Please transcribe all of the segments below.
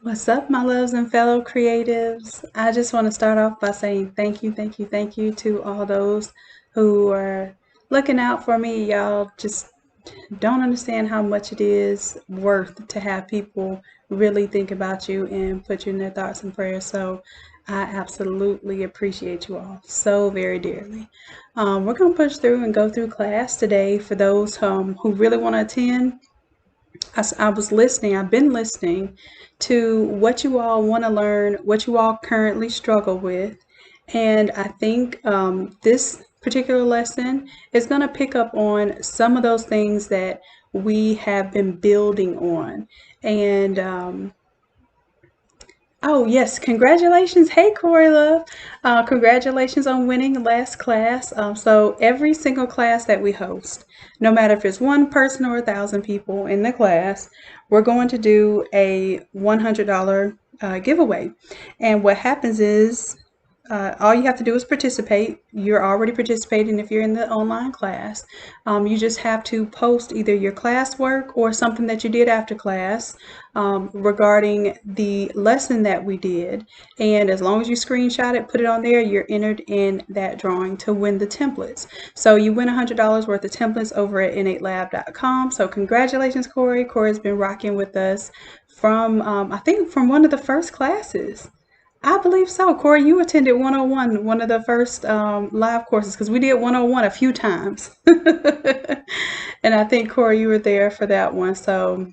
What's up, my loves and fellow creatives? I just want to start off by saying thank you, thank you, thank you to all those who are looking out for me. Y'all just don't understand how much it is worth to have people really think about you and put you in their thoughts and prayers. So I absolutely appreciate you all so very dearly. We're going to push through and go through class today for those who really want to attend. I was listening, I've been listening to what you all want to learn, what you all currently struggle with. And I think this particular lesson is going to pick up on some of those things that we have been building on. And oh, yes, congratulations. Hey, Corey Love. Congratulations on winning last class. So, every single class that we host, no matter if it's one person or 1,000 people in the class, we're going to do a $100 giveaway. And what happens is all you have to do is participate. You're already participating if you're in the online class. You just have to post either your classwork or something that you did after class regarding the lesson that we did. And as long as you screenshot it, put it on there, you're entered in that drawing to win the templates. So you win $100 worth of templates over at innatelab.com. So congratulations, Corey. Corey's been rocking with us from, I think, from one of the first classes. I believe so. Corey, you attended 101, one of the first live courses, because we did 101 a few times. And I think, Corey, you were there for that one. So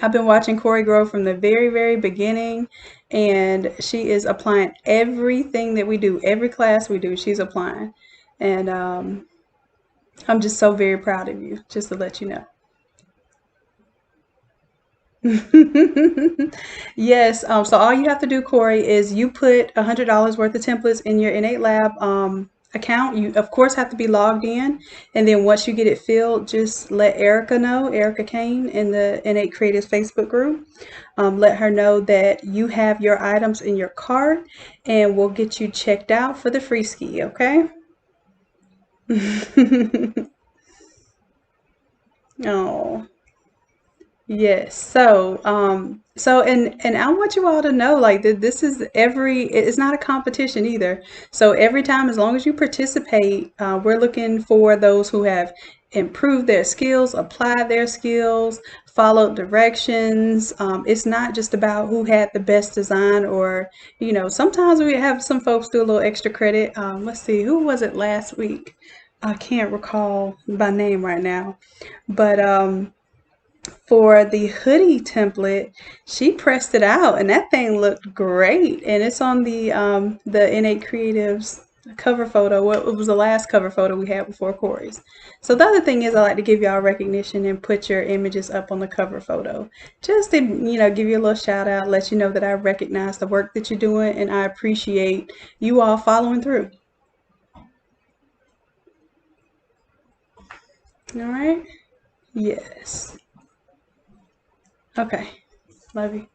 I've been watching Corey grow from the very, very beginning, and she is applying everything that we do, every class we do, she's applying. And I'm just so very proud of you, just to let you know. Yes. So all you have to do, Corey, is you put $100 worth of templates in your Innate Lab account. You, of course, have to be logged in. And then once you get it filled, just let Erica know, Erica Kane, in the Innate Creatives Facebook group. Let her know that you have your items in your cart, and we'll get you checked out for the free ski, okay? Oh. Yes. And I want you all to know, like, that this is it's not a competition either. So every time, as long as you participate, we're looking for those who have improved their skills, applied their skills, followed directions. It's not just about who had the best design, or, sometimes we have some folks do a little extra credit. Let's see, who was it last week? I can't recall by name right now, but for the hoodie template, she pressed it out, and that thing looked great. And it's on the Innate Creatives cover photo. What it was the last cover photo we had before Corey's. So the other thing is, I like to give y'all recognition and put your images up on the cover photo, just to give you a little shout out, let you know that I recognize the work that you're doing, and I appreciate you all following through. All right. Yes. Okay. Love you.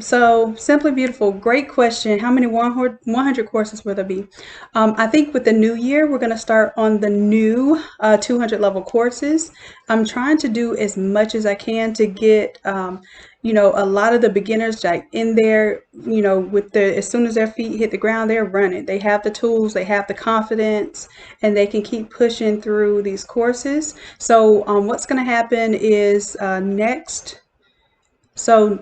So Simply Beautiful, great question. How many 100 courses will there be? I think with the new year, we're going to start on the new 200 level courses. I'm trying to do as much as I can to get, a lot of the beginners like in there, as soon as their feet hit the ground, they're running. They have the tools, they have the confidence, and they can keep pushing through these courses. So what's going to happen is so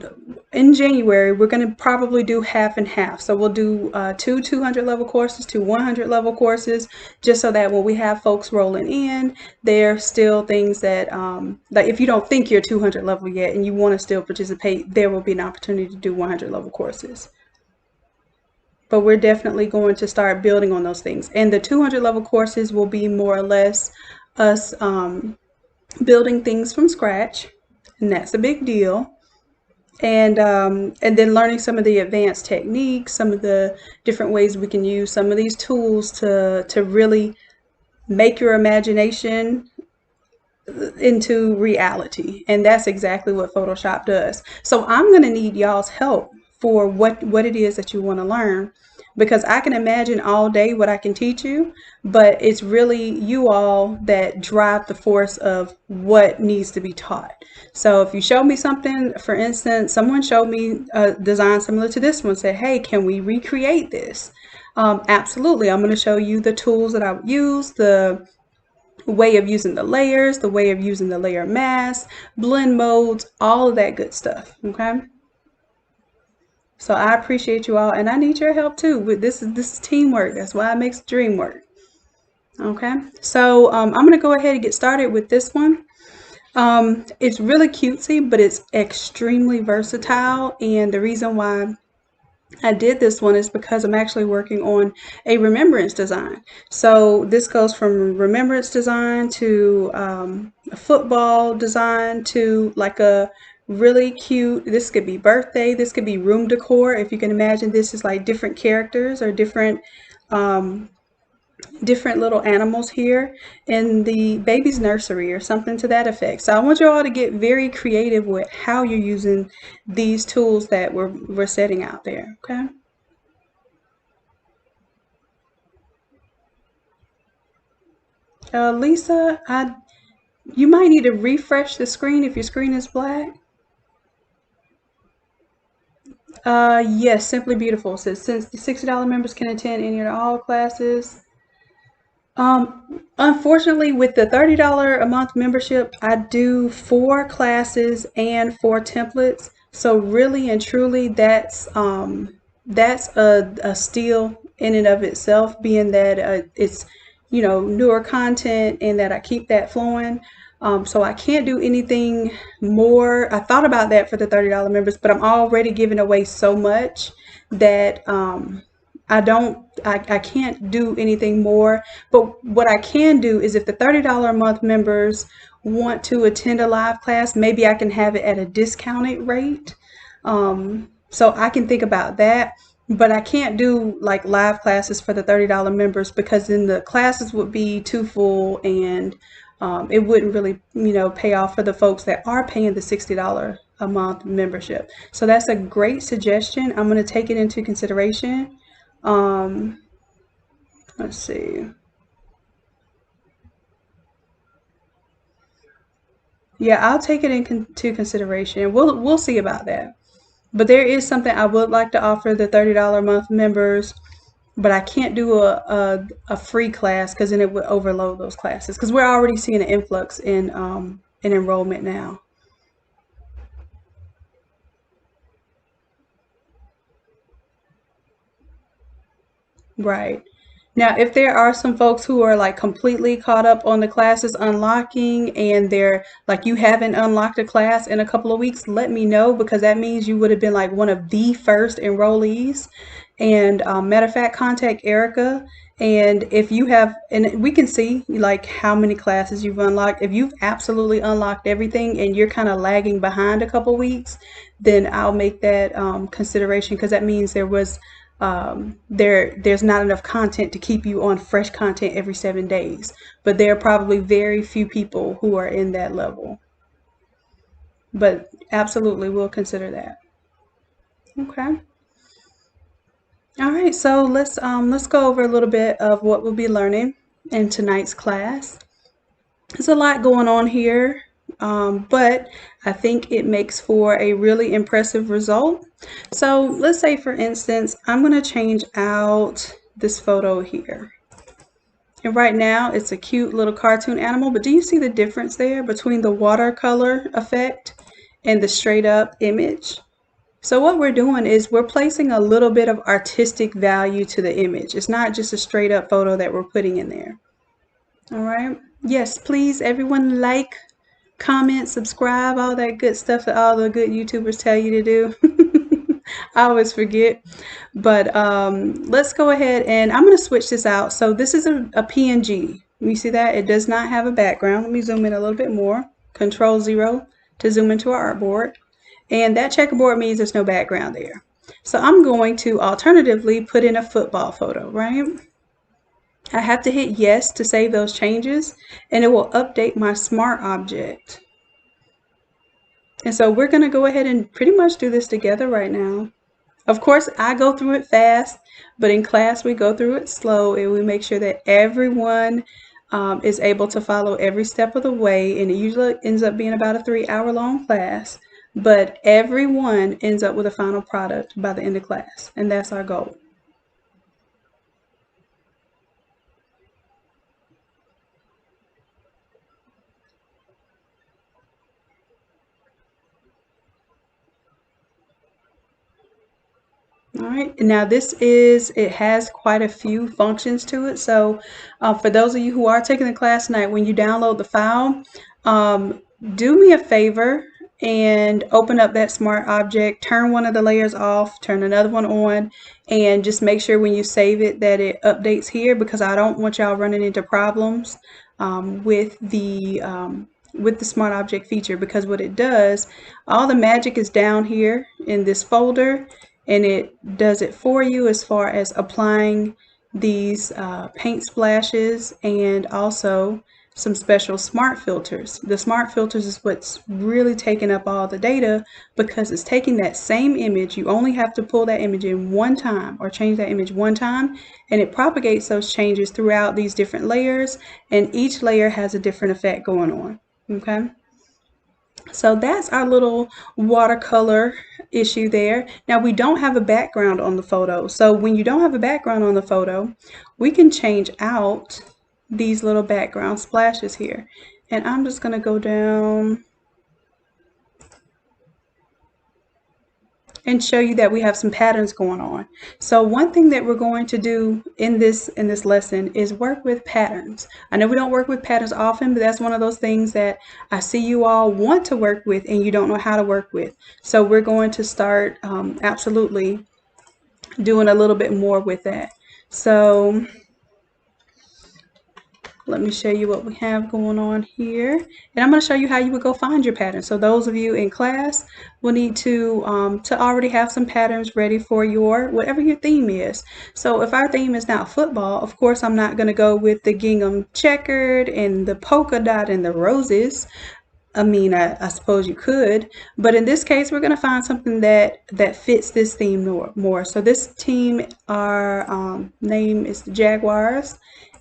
in January, we're going to probably do half and half. So we'll do two 200 level courses, two 100 level courses, just so that when we have folks rolling in, there are still things that, like if you don't think you're 200 level yet and you want to still participate, there will be an opportunity to do 100 level courses. But we're definitely going to start building on those things. And the 200 level courses will be more or less us building things from scratch, and that's a big deal. And then learning some of the advanced techniques, some of the different ways we can use some of these tools to really make your imagination into reality. And that's exactly what Photoshop does. So I'm going to need y'all's help for what it is that you want to learn. because I can imagine all day what I can teach you, but it's really you all that drive the force of what needs to be taught. So if you show me something, for instance, someone showed me a design similar to this one, said, hey, can we recreate this? Absolutely. I'm going to show you the tools that I would use, the way of using the layers, the way of using the layer mask, blend modes, all of that good stuff. Okay. So I appreciate you all, and I need your help too. With this is teamwork. That's why it makes the dream work. Okay. So I'm gonna go ahead and get started with this one. It's really cutesy, but it's extremely versatile, and the reason why I did this one is because I'm actually working on a remembrance design. So this goes from remembrance design to a football design to like a really cute, this could be birthday, this could be room decor. If you can imagine, this is like different characters or um, different little animals here in the baby's nursery or something to that effect. So I want you all to get very creative with how you're using these tools that we're setting out there. Okay. Lisa, you might need to refresh the screen if your screen is black. Yes, Simply Beautiful says since the $60 members can attend any or all classes. Unfortunately, with the $30 a month membership, I do 4 classes and 4 templates. So really and truly, that's a steal in and of itself, being that it's newer content and that I keep that flowing. So I can't do anything more. I thought about that for the $30 members, but I'm already giving away so much that I can't do anything more. But what I can do is if the $30 a month members want to attend a live class, maybe I can have it at a discounted rate. So I can think about that. But I can't do like live classes for the $30 members because then the classes would be too full, and it wouldn't really, pay off for the folks that are paying the $60 a month membership. So that's a great suggestion. I'm going to take it into consideration. Let's see. Yeah, I'll take it into consideration. We'll see about that. But there is something I would like to offer the $30 a month members, but I can't do a free class because then it would overload those classes because we're already seeing an influx in enrollment now. Right. Now, if there are some folks who are like completely caught up on the classes unlocking and they're like you haven't unlocked a class in a couple of weeks, let me know because that means you would have been like one of the first enrollees. And matter of fact, contact Erica. And if you have, and we can see like how many classes you've unlocked. If you've absolutely unlocked everything and you're kind of lagging behind a couple weeks, then I'll make that consideration because that means there's not enough content to keep you on fresh content every 7 days. But there are probably very few people who are in that level. But absolutely, we'll consider that. Okay. All right, so let's go over a little bit of what we'll be learning in tonight's class. There's a lot going on here, but I think it makes for a really impressive result. So let's say, for instance, I'm going to change out this photo here. And right now it's a cute little cartoon animal, but do you see the difference there between the watercolor effect and the straight up image? So what we're doing is we're placing a little bit of artistic value to the image. It's not just a straight up photo that we're putting in there. All right. Yes, please, everyone like, comment, subscribe, all that good stuff that all the good YouTubers tell you to do. I always forget. But let's go ahead and I'm going to switch this out. So this is a PNG. You see that? It does not have a background. Let me zoom in a little bit more. Control 0 to zoom into our artboard. And that checkerboard means there's no background there. So I'm going to alternatively put in a football photo, right? I have to hit yes to save those changes, and it will update my smart object. And so we're going to go ahead and pretty much do this together right now. Of course, I go through it fast, but in class we go through it slow, and we make sure that everyone is able to follow every step of the way. And it usually ends up being about a 3 hour long class, but everyone ends up with a final product by the end of class, and that's our goal. All right, now it has quite a few functions to it. So for those of you who are taking the class tonight, when you download the file, um, do me a favor and open up that smart object, turn one of the layers off, turn another one on, and just make sure when you save it that it updates here, because I don't want y'all running into problems with the smart object feature, because what it does, all the magic is down here in this folder, and it does it for you as far as applying these paint splashes and also some special smart filters. The smart filters is what's really taking up all the data, because it's taking that same image. You only have to pull that image in one time or change that image one time, and it propagates those changes throughout these different layers, and each layer has a different effect going on. Okay. So that's our little watercolor issue there. Now we don't have a background on the photo. So when you don't have a background on the photo, we can change out these little background splashes here. And I'm just going to go down and show you that we have some patterns going on. So one thing that we're going to do in this lesson is work with patterns. I know we don't work with patterns often, but that's one of those things that I see you all want to work with and you don't know how to work with. So we're going to start absolutely doing a little bit more with that. So let me show you what we have going on here. And I'm going to show you how you would go find your pattern. So those of you in class will need to already have some patterns ready for your, whatever your theme is. So if our theme is now football, of course, I'm not going to go with the gingham checkered and the polka dot and the roses. I mean, I suppose you could, but in this case, we're going to find something that fits this theme more. So this team, our name is the Jaguars,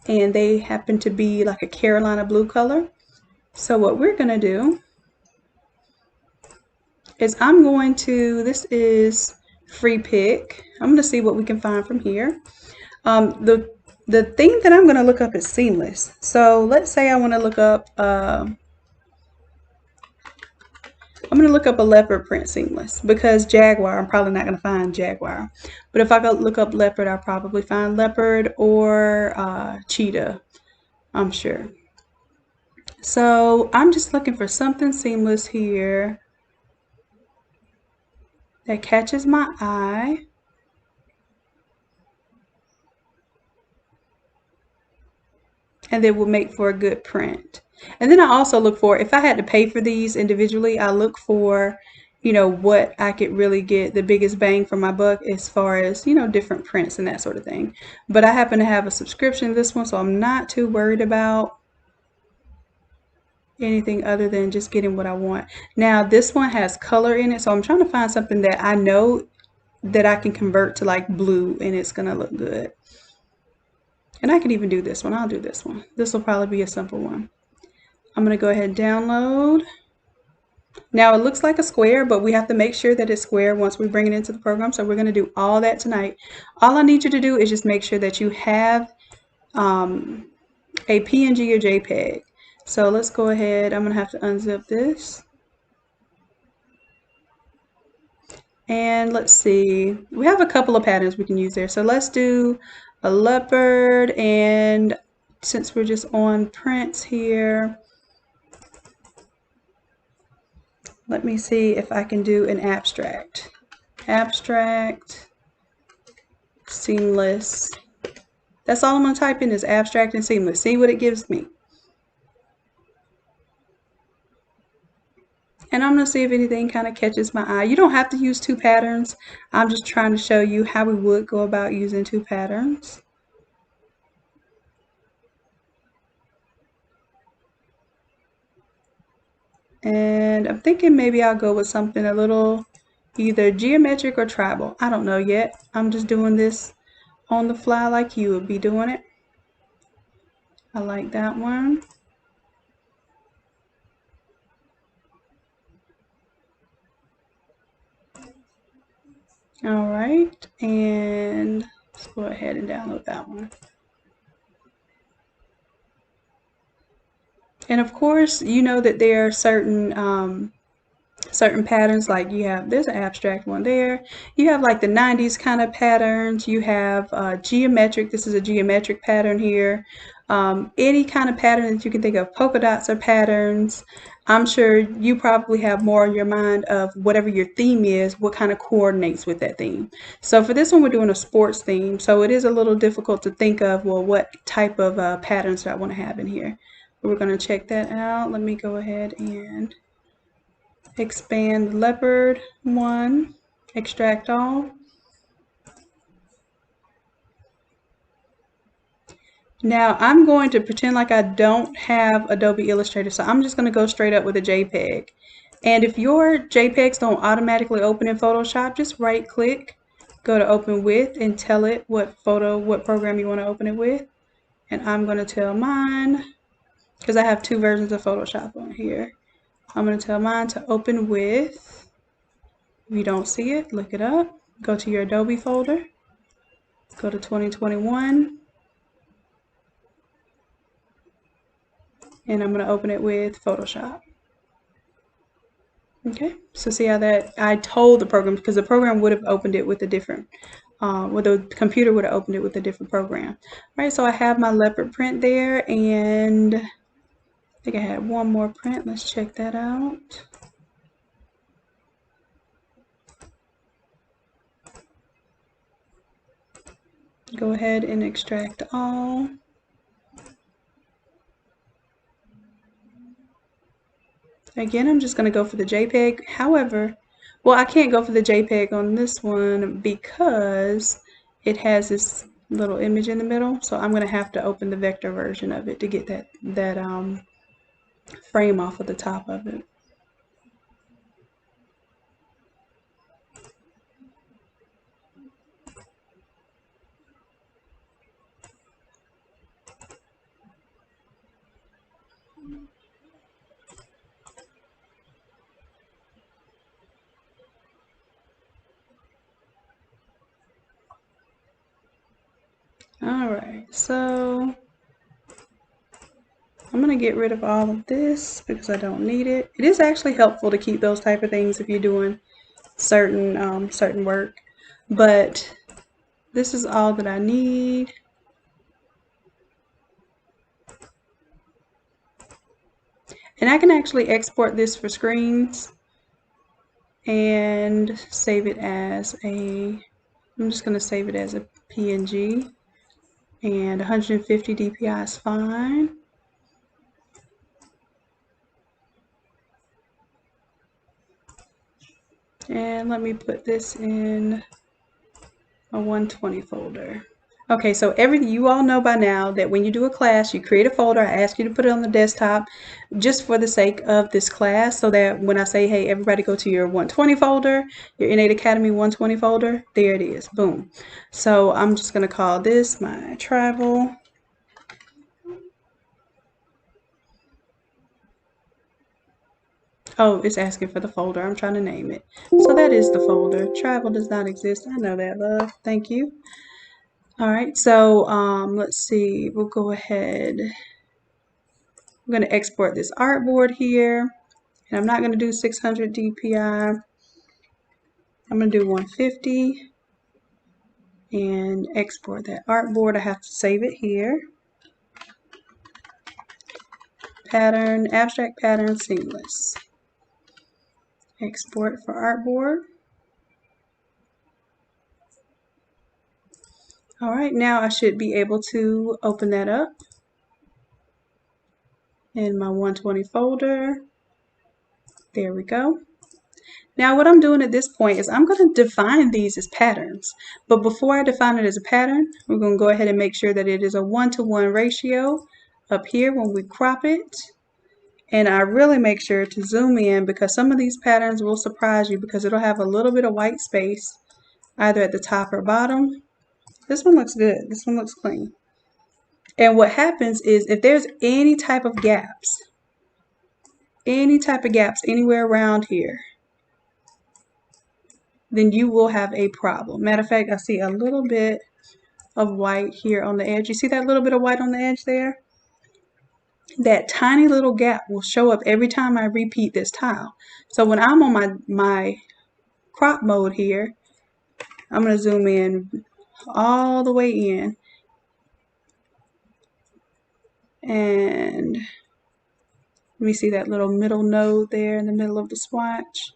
and they happen to be like a Carolina blue color. So what we're going to do is this is free pick. I'm going to see what we can find from here. The theme that I'm going to look up is seamless. So let's say I want to look up I'm going to look up a leopard print seamless, because Jaguar, I'm probably not going to find Jaguar. But if I go look up leopard, I'll probably find leopard or cheetah, I'm sure. So I'm just looking for something seamless here that catches my eye. And they will make for a good print. And then I also look for, if I had to pay for these individually, I look for, what I could really get the biggest bang for my buck as far as, different prints and that sort of thing. But I happen to have a subscription to this one, so I'm not too worried about anything other than just getting what I want. Now, this one has color in it, so I'm trying to find something that I know that I can convert to like blue and it's going to look good. And I can even do this one. I'll do this one. This will probably be a simple one. I'm going to go ahead and download. Now it looks like a square, but we have to make sure that it's square once we bring it into the program. So we're going to do all that tonight. All I need you to do is just make sure that you have a PNG or JPEG. So let's go ahead. I'm going to have to unzip this. And let's see. We have a couple of patterns we can use there. So let's do a leopard, and since we're just on prints here, let me see if I can do an abstract. Abstract, seamless. That's all I'm going to type in is abstract and seamless. See what it gives me. And I'm going to see if anything kind of catches my eye. You don't have to use two patterns. I'm just trying to show you how we would go about using two patterns. And I'm thinking maybe I'll go with something a little either geometric or tribal. I don't know yet. I'm just doing this on the fly like you would be doing it. I like that one. All right, and let's go ahead and download that one. And of course, you know that there are certain certain patterns, like there's an abstract one there. You have like the 90s kind of patterns. You have geometric. This is a geometric pattern here. Any kind of pattern that you can think of. Polka dots are patterns. I'm sure you probably have more in your mind of whatever your theme is, what kind of coordinates with that theme. So for this one, we're doing a sports theme. So it is a little difficult to think of, well, what type of patterns do I want to have in here? We're going to check that out. Let me go ahead and expand leopard 1, extract all. Now I'm going to pretend like I don't have Adobe Illustrator, so I'm just going to go straight up with a JPEG. And if your JPEGs don't automatically open in Photoshop, just right click, go to open with, and tell it what program you want to open it with. And I'm going to tell mine, because I have 2 versions of Photoshop on here, I'm going to tell mine to open with. If you don't see it, look it up. Go to your Adobe folder, go to 2021, and I'm going to open it with Photoshop. Okay, so see how that, I told the program, because the program would have opened it with a different, the computer would have opened it with a different program. All right, so I have my leopard print there, and I think I had one more print. Let's check that out. Go ahead and extract all. Again, I'm just going to go for the JPEG. However, well, I can't go for the JPEG on this one because it has this little image in the middle. So I'm going to have to open the vector version of it to get that frame off of the top of it. All right, so I'm going to get rid of all of this because I don't need it. It is actually helpful to keep those type of things if you're doing certain work, but this is all that I need. And I can actually export this for screens and save it as I'm just going to save it as a PNG, and 150 DPI is fine. And let me put this in a 120 folder. Okay, so you all know by now that when you do a class, you create a folder. I ask you to put it on the desktop just for the sake of this class, so that when I say, hey, everybody go to your 120 folder, your Innate Academy 120 folder, there it is, boom. So I'm just going to call this my travel. Oh, it's asking for the folder. I'm trying to name it. So that is the folder. Travel does not exist. I know that, love. Thank you. All right, so let's see. We'll go ahead. I'm going to export this artboard here. And I'm not going to do 600 DPI. I'm going to do 150. And export that artboard. I have to save it here. Pattern, abstract pattern, seamless. Export for artboard. All right, now I should be able to open that up in my 120 folder. There we go. Now what I'm doing at this point is I'm going to define these as patterns. But before I define it as a pattern, we're going to go ahead and make sure that it is a 1-to-1 ratio up here when we crop it. And I really make sure to zoom in because some of these patterns will surprise you because it'll have a little bit of white space either at the top or bottom. This one looks good. This one looks clean. And what happens is if there's any type of gaps anywhere around here, then you will have a problem. Matter of fact, I see a little bit of white here on the edge. You see that little bit of white on the edge there? That tiny little gap will show up every time I repeat this tile. So when I'm on my crop mode here, I'm going to zoom in all the way in. And let me see that little middle node there in the middle of the swatch.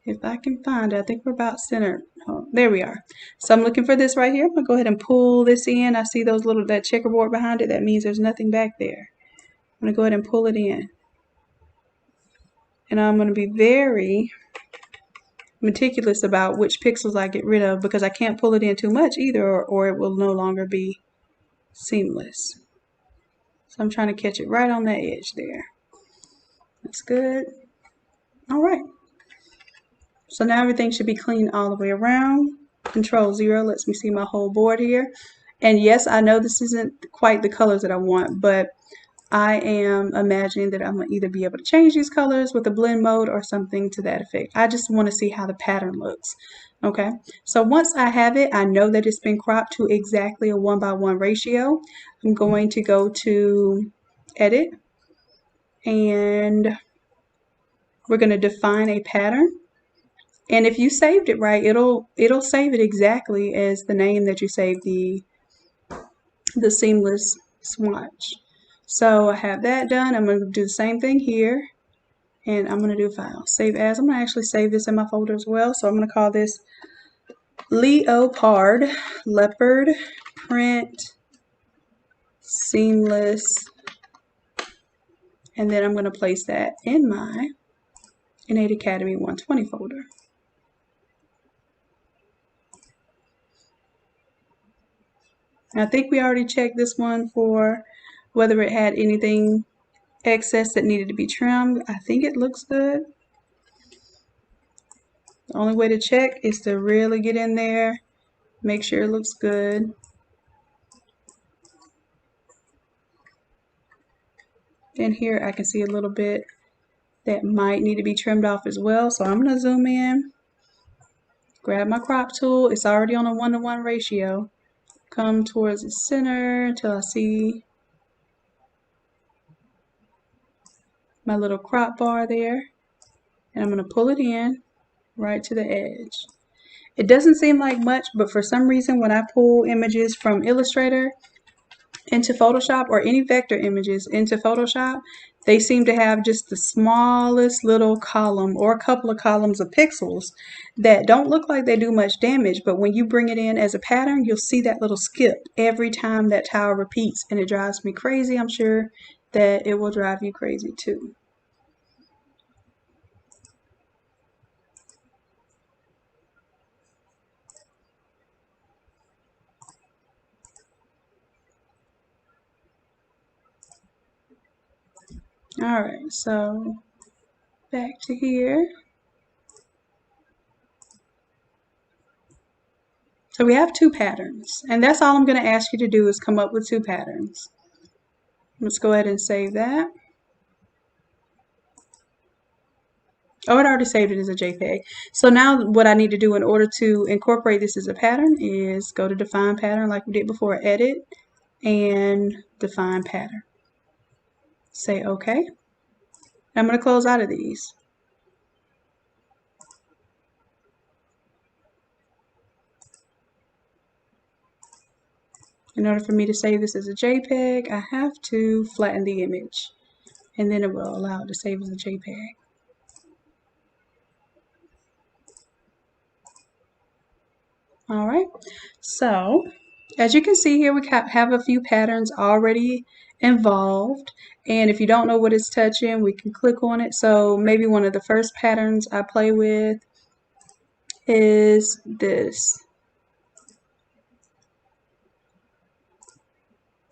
If I can find it, I think we're about centered. Oh, there we are. So I'm looking for this right here. I'm going to go ahead and pull this in. I see that checkerboard behind it. That means there's nothing back there. I'm going to go ahead and pull it in. And I'm going to be very meticulous about which pixels I get rid of because I can't pull it in too much either or it will no longer be seamless. So I'm trying to catch it right on that edge there. That's good. All right. So now everything should be clean all the way around. Control 0 lets me see my whole board here. And yes, I know this isn't quite the colors that I want, but I am imagining that I'm going to either be able to change these colors with the blend mode or something to that effect. I just want to see how the pattern looks. Okay, so once I have it, I know that it's been cropped to exactly a 1:1 ratio. I'm going to go to Edit, and we're going to define a pattern. And if you saved it right, it'll save it exactly as the name that you saved the seamless swatch. So I have that done. I'm going to do the same thing here. And I'm going to do File, Save As. I'm going to actually save this in my folder as well. So I'm going to call this Leopard Print Seamless. And then I'm going to place that in my Innate Academy 120 folder. I think we already checked this one for whether it had anything excess that needed to be trimmed. I think it looks good. The only way to check is to really get in there, make sure it looks good. And here I can see a little bit that might need to be trimmed off as well. So I'm going to zoom in, grab my crop tool. It's already on a 1:1 ratio. Come towards the center until I see my little crop bar there. And I'm going to pull it in right to the edge. It doesn't seem like much, but for some reason when I pull images from Illustrator into Photoshop or any vector images into Photoshop, they seem to have just the smallest little column or a couple of columns of pixels that don't look like they do much damage, but when you bring it in as a pattern, you'll see that little skip every time that tile repeats, and it drives me crazy. I'm sure that it will drive you crazy too. Alright, so back to here. So we have 2 patterns, and that's all I'm going to ask you to do is come up with 2 patterns. Let's go ahead and save that. Oh, it already saved it as a JPEG. So now what I need to do in order to incorporate this as a pattern is go to Define Pattern like we did before, Edit, and Define Pattern. Say OK. I'm going to close out of these. In order for me to save this as a JPEG, I have to flatten the image, and then it will allow it to save as a JPEG. All right, so as you can see here, we have a few patterns already involved, and if you don't know what it's touching, we can click on it. So maybe one of the first patterns I play with is this.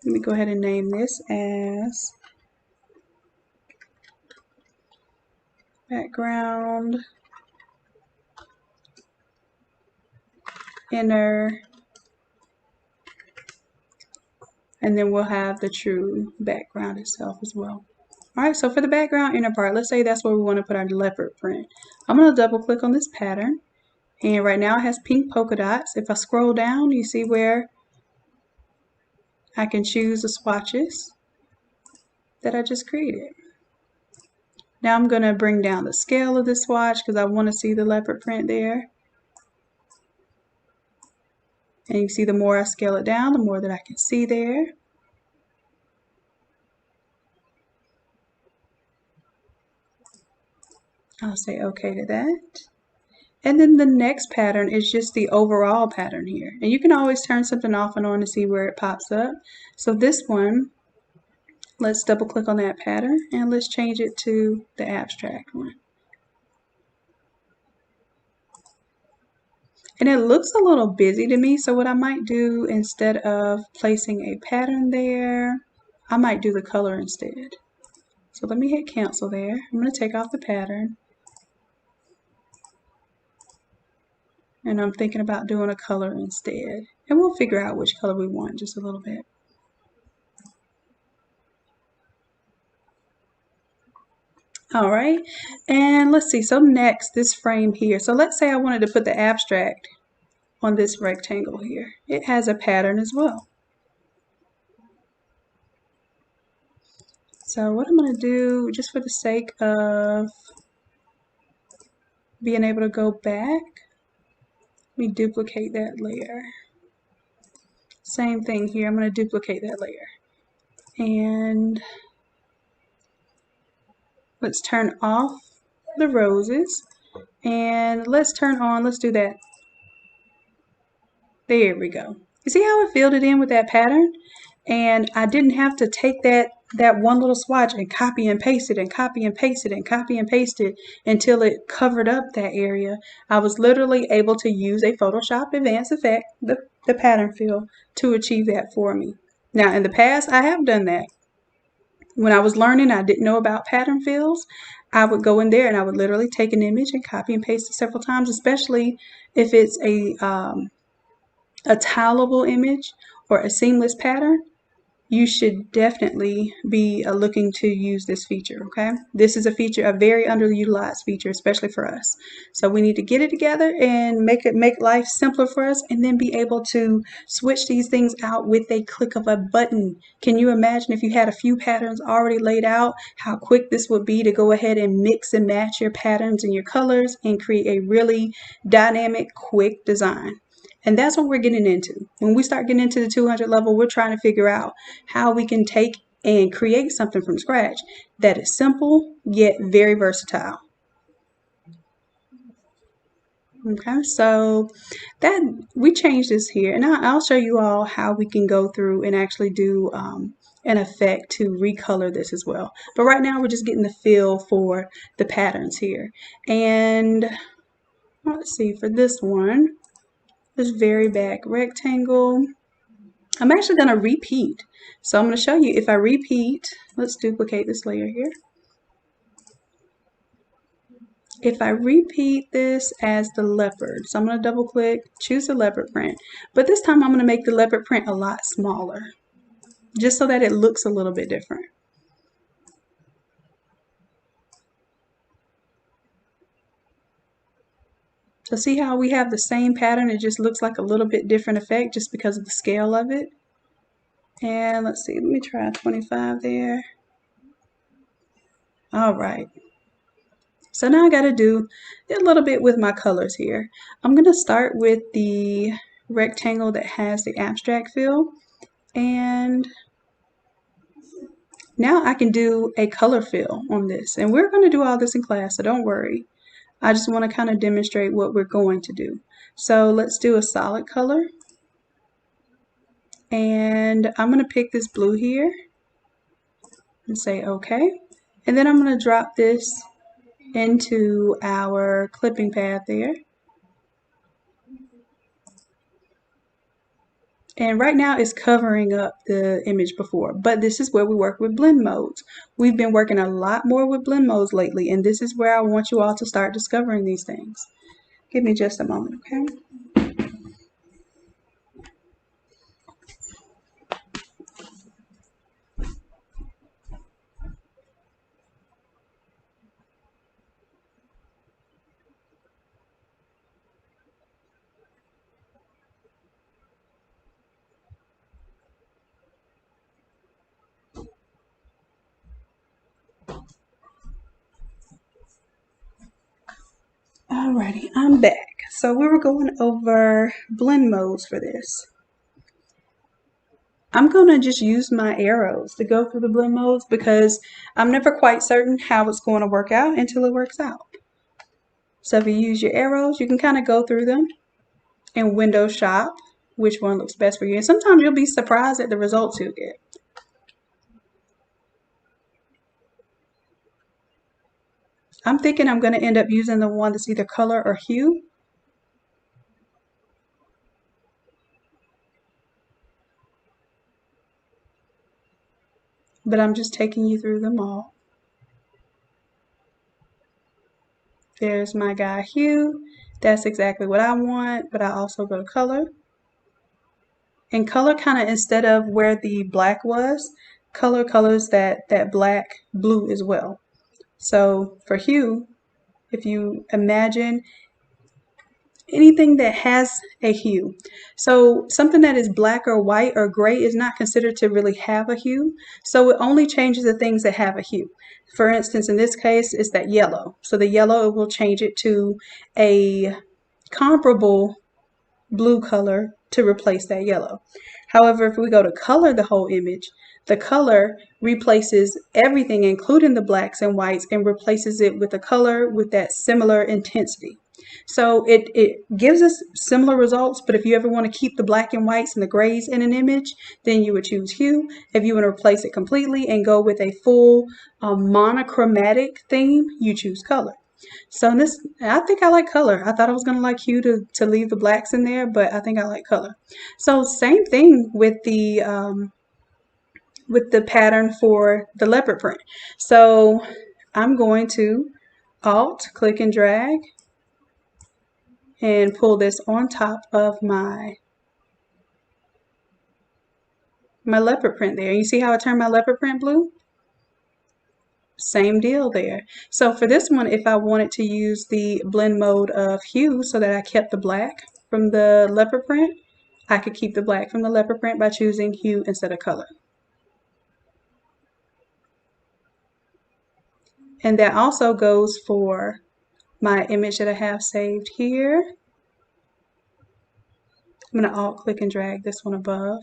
Let me go ahead and name this as background inner, and then we'll have the true background itself as well. All right, so for the background inner part, let's say that's where we want to put our leopard print. I'm going to double click on this pattern, and right now it has pink polka dots. If I scroll down, you see where I can choose the swatches that I just created. Now I'm going to bring down the scale of this swatch because I want to see the leopard print there. And you see the more I scale it down, the more that I can see there. I'll say okay to that. And then the next pattern is just the overall pattern here. And you can always turn something off and on to see where it pops up. So this one, let's double click on that pattern and let's change it to the abstract one. And it looks a little busy to me, so what I might do instead of placing a pattern there, I might do the color instead. So let me hit cancel there. I'm going to take off the pattern. And I'm thinking about doing a color instead. And we'll figure out which color we want in just a little bit. All right, and let's see, so next, this frame here. So let's say I wanted to put the abstract on this rectangle here. It has a pattern as well. So what I'm going to do, just for the sake of being able to go back, let me duplicate that layer. Same thing here, I'm going to duplicate that layer. And let's turn off the roses. And let's turn on, let's do that. There we go. You see how it filled it in with that pattern? And I didn't have to take that one little swatch and copy and paste it and copy and paste it and copy and paste it until it covered up that area. I was literally able to use a Photoshop Advanced Effect, the pattern fill, to achieve that for me. Now in the past, I have done that. When I was learning, I didn't know about pattern fills. I would go in there and I would literally take an image and copy and paste it several times, especially if it's a tileable image or a seamless pattern. You should definitely be looking to use this feature, okay? This is a feature, a very underutilized feature, especially for us. So we need to get it together and make life simpler for us, and then be able to switch these things out with a click of a button. Can you imagine if you had a few patterns already laid out, how quick this would be to go ahead and mix and match your patterns and your colors and create a really dynamic, quick design? And that's what we're getting into. When we start getting into the 200 level, we're trying to figure out how we can take and create something from scratch that is simple yet very versatile. Okay, so that we changed this here, and I'll show you all how we can go through and actually do an effect to recolor this as well. But right now we're just getting the feel for the patterns here. And let's see, for this one, this very back rectangle, I'm actually going to repeat. So I'm going to show you if I repeat, let's duplicate this layer here. If I repeat this as the leopard, so I'm going to double click, choose the leopard print, but this time I'm going to make the leopard print a lot smaller, just so that it looks a little bit different. So see how we have the same pattern, it just looks like a little bit different effect just because of the scale of it. And let's see, let me try 25 there. All right. So now I got to do a little bit with my colors here. I'm going to start with the rectangle that has the abstract fill, and now I can do a color fill on this. And we're going to do all this in class, so don't worry. I just want to kind of demonstrate what we're going to do. So let's do a solid color. And I'm going to pick this blue here and say okay. And then I'm going to drop this into our clipping path there. And right now it's covering up the image before, but this is where we work with blend modes. We've been working a lot more with blend modes lately, and this is where I want you all to start discovering these things. Give me just a moment, okay? Alrighty, I'm back. So we were going over blend modes for this. I'm going to just use my arrows to go through the blend modes because I'm never quite certain how it's going to work out until it works out. So if you use your arrows, you can kind of go through them and window shop which one looks best for you. And sometimes you'll be surprised at the results you'll get. I'm thinking I'm going to end up using the one that's either color or hue. But I'm just taking you through them all. There's my guy hue. That's exactly what I want, but I also go to color. And color kind of, instead of where the black was, color colors that black blue as well. So for hue, if you imagine anything that has a hue. So something that is black or white or gray is not considered to really have a hue. So it only changes the things that have a hue. For instance, in this case, it's that yellow. So the yellow, it will change it to a comparable blue color to replace that yellow. However, if we go to color the whole image, the color replaces everything, including the blacks and whites, and replaces it with a color with that similar intensity. So it gives us similar results, but if you ever want to keep the black and whites and the grays in an image, then you would choose hue. If you want to replace it completely and go with a full monochromatic theme, you choose color. So in this, I think I like color. I thought I was going to like hue to leave the blacks in there, but I think I like color. So same thing with the pattern for the leopard print. So I'm going to Alt, click and drag, and pull this on top of my leopard print there. You see how I turned my leopard print blue? Same deal there. So for this one, if I wanted to use the blend mode of hue so that I kept the black from the leopard print, I could keep the black from the leopard print by choosing hue instead of color. And that also goes for my image that I have saved here. I'm going to Alt click and drag this one above.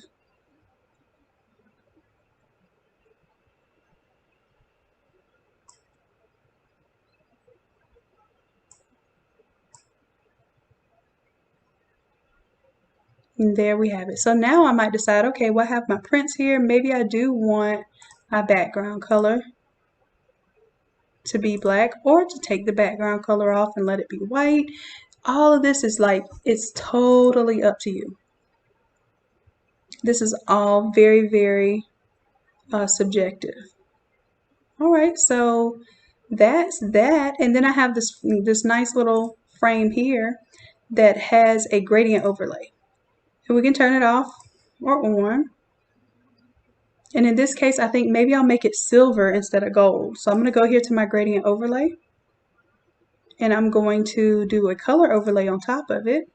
And there we have it. So now I might decide, okay, well, I have my prints here. Maybe I do want my background color to be black, or to take the background color off and let it be white. All of this is like, it's totally up to you. This is all very, very subjective. All right, so that's that. And then I have this nice little frame here that has a gradient overlay. And we can turn it off or on. And in this case, I think maybe I'll make it silver instead of gold. So I'm going to go here to my gradient overlay. And I'm going to do a color overlay on top of it.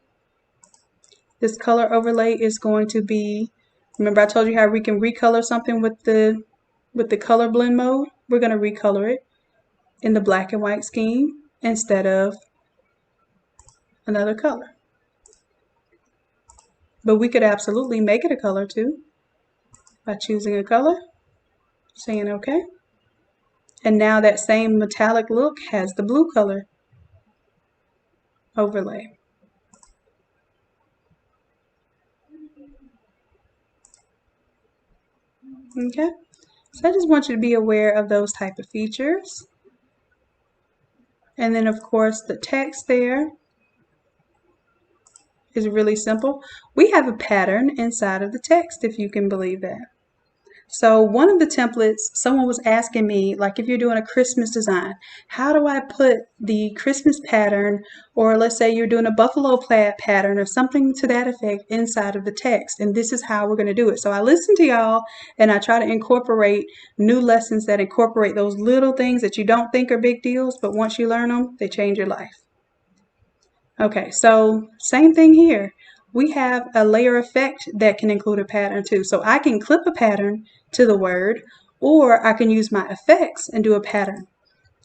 This color overlay is going to be, remember I told you how we can recolor something with the color blend mode? We're going to recolor it in the black and white scheme instead of another color. But we could absolutely make it a color too by choosing a color, saying OK. And now that same metallic look has the blue color overlay. Okay, so I just want you to be aware of those type of features. And then of course the text there is really simple. We have a pattern inside of the text, if you can believe that. So one of the templates, someone was asking me, like if you're doing a Christmas design, how do I put the Christmas pattern, or let's say you're doing a buffalo plaid pattern or something to that effect inside of the text, and this is how we're going to do it. So I listen to y'all and I try to incorporate new lessons that incorporate those little things that you don't think are big deals, but once you learn them, they change your life. Okay, so same thing here. We have a layer effect that can include a pattern too. So I can clip a pattern to the word, or I can use my effects and do a pattern.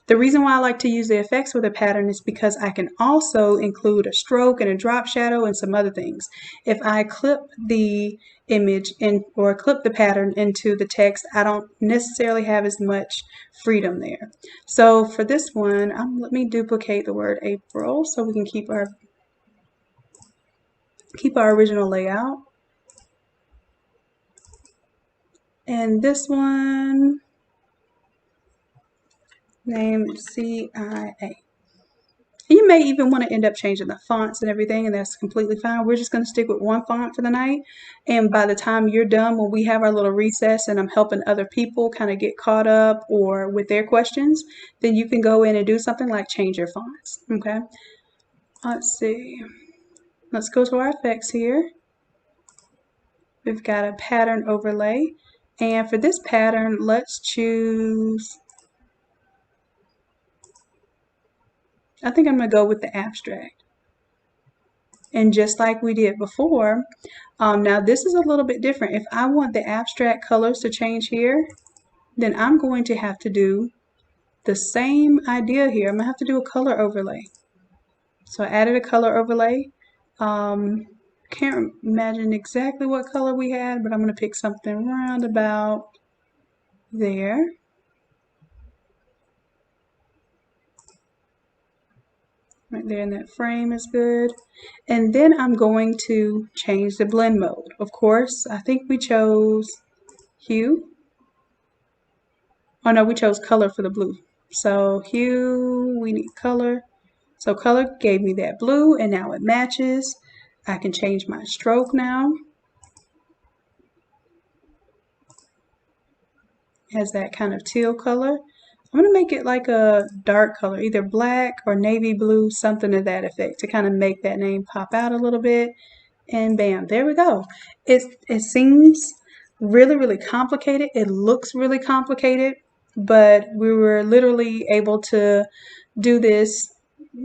The reason why I like to use the effects with a pattern is because I can also include a stroke and a drop shadow and some other things. If I clip the image or clip the pattern into the text, I don't necessarily have as much freedom there. So for this one, let me duplicate the word April so we can keep our original layout. And this one, name CIA. You may even want to end up changing the fonts and everything, and that's completely fine. We're just going to stick with one font for the night. And by the time you're done, when we have our little recess and I'm helping other people kind of get caught up or with their questions, then you can go in and do something like change your fonts. Okay. Let's see. Let's go to our effects here. We've got a pattern overlay. And for this pattern, let's choose, I think I'm going to go with the abstract. And just like we did before, now this is a little bit different. If I want the abstract colors to change here, then I'm going to have to do the same idea here. I'm going to have to do a color overlay. So I added a color overlay. Can't imagine exactly what color we had, but I'm going to pick something around about there. Right there in that frame is good. And then I'm going to change the blend mode. Of course, I think we chose hue. Oh no, we chose color for the blue. So hue, we need color. So color gave me that blue, and now it matches. I can change my stroke now. It has that kind of teal color. I'm going to make it like a dark color, either black or navy blue, something to that effect, to kind of make that name pop out a little bit. And bam, there we go. It seems really, really complicated. It looks really complicated, but we were literally able to do this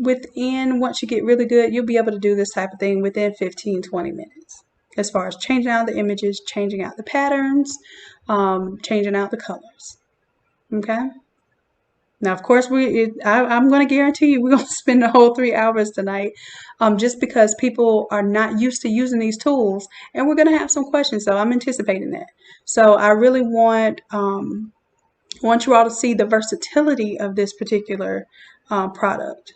within, once you get really good, you'll be able to do this type of thing within 15-20 minutes. As far as changing out the images, changing out the patterns, changing out the colors. Okay? Now, of course, I'm going to guarantee you we're going to spend the whole 3 hours tonight, just because people are not used to using these tools, and we're going to have some questions, so I'm anticipating that. So I really want you all to see the versatility of this particular product.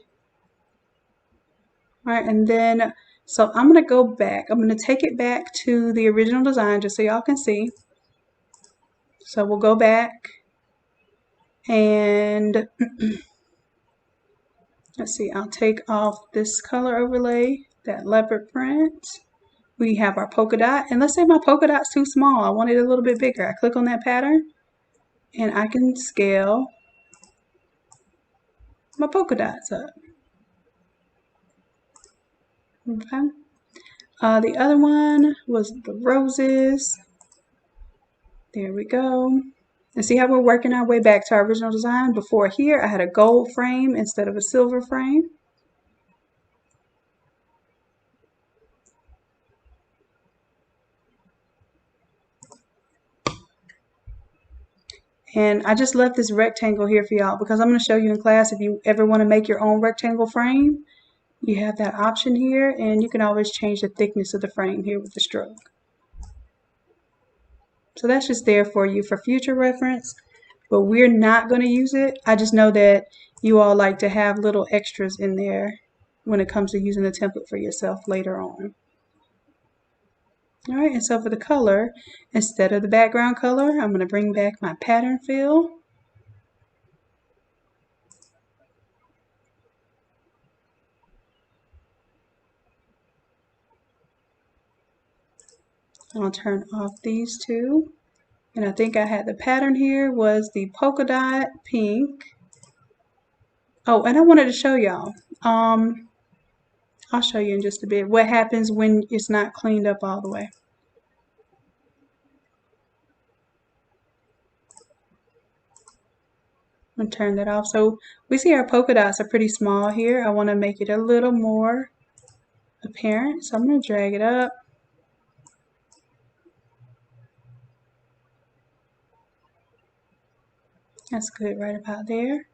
All right, and then, so I'm going to go back. I'm going to take it back to the original design just so y'all can see. So we'll go back and let's see, I'll take off this color overlay, that leopard print. We have our polka dot, and let's say my polka dot's too small. I want it a little bit bigger. I click on that pattern and I can scale my polka dots up. Okay. The other one was the roses. There we go. And see how we're working our way back to our original design? Before here, I had a gold frame instead of a silver frame. And I just left this rectangle here for y'all because I'm going to show you in class, if you ever want to make your own rectangle frame, you have that option here, and you can always change the thickness of the frame here with the stroke. So that's just there for you for future reference, but we're not going to use it. I just know that you all like to have little extras in there when it comes to using the template for yourself later on. All right, and so for the color, instead of the background color, I'm going to bring back my pattern fill. I'll turn off these two. And I think I had the pattern here was the polka dot pink. Oh, and I wanted to show y'all. I'll show you in just a bit what happens when it's not cleaned up all the way. I'm going to turn that off. So we see our polka dots are pretty small here. I want to make it a little more apparent. So I'm going to drag it up. That's good right about there.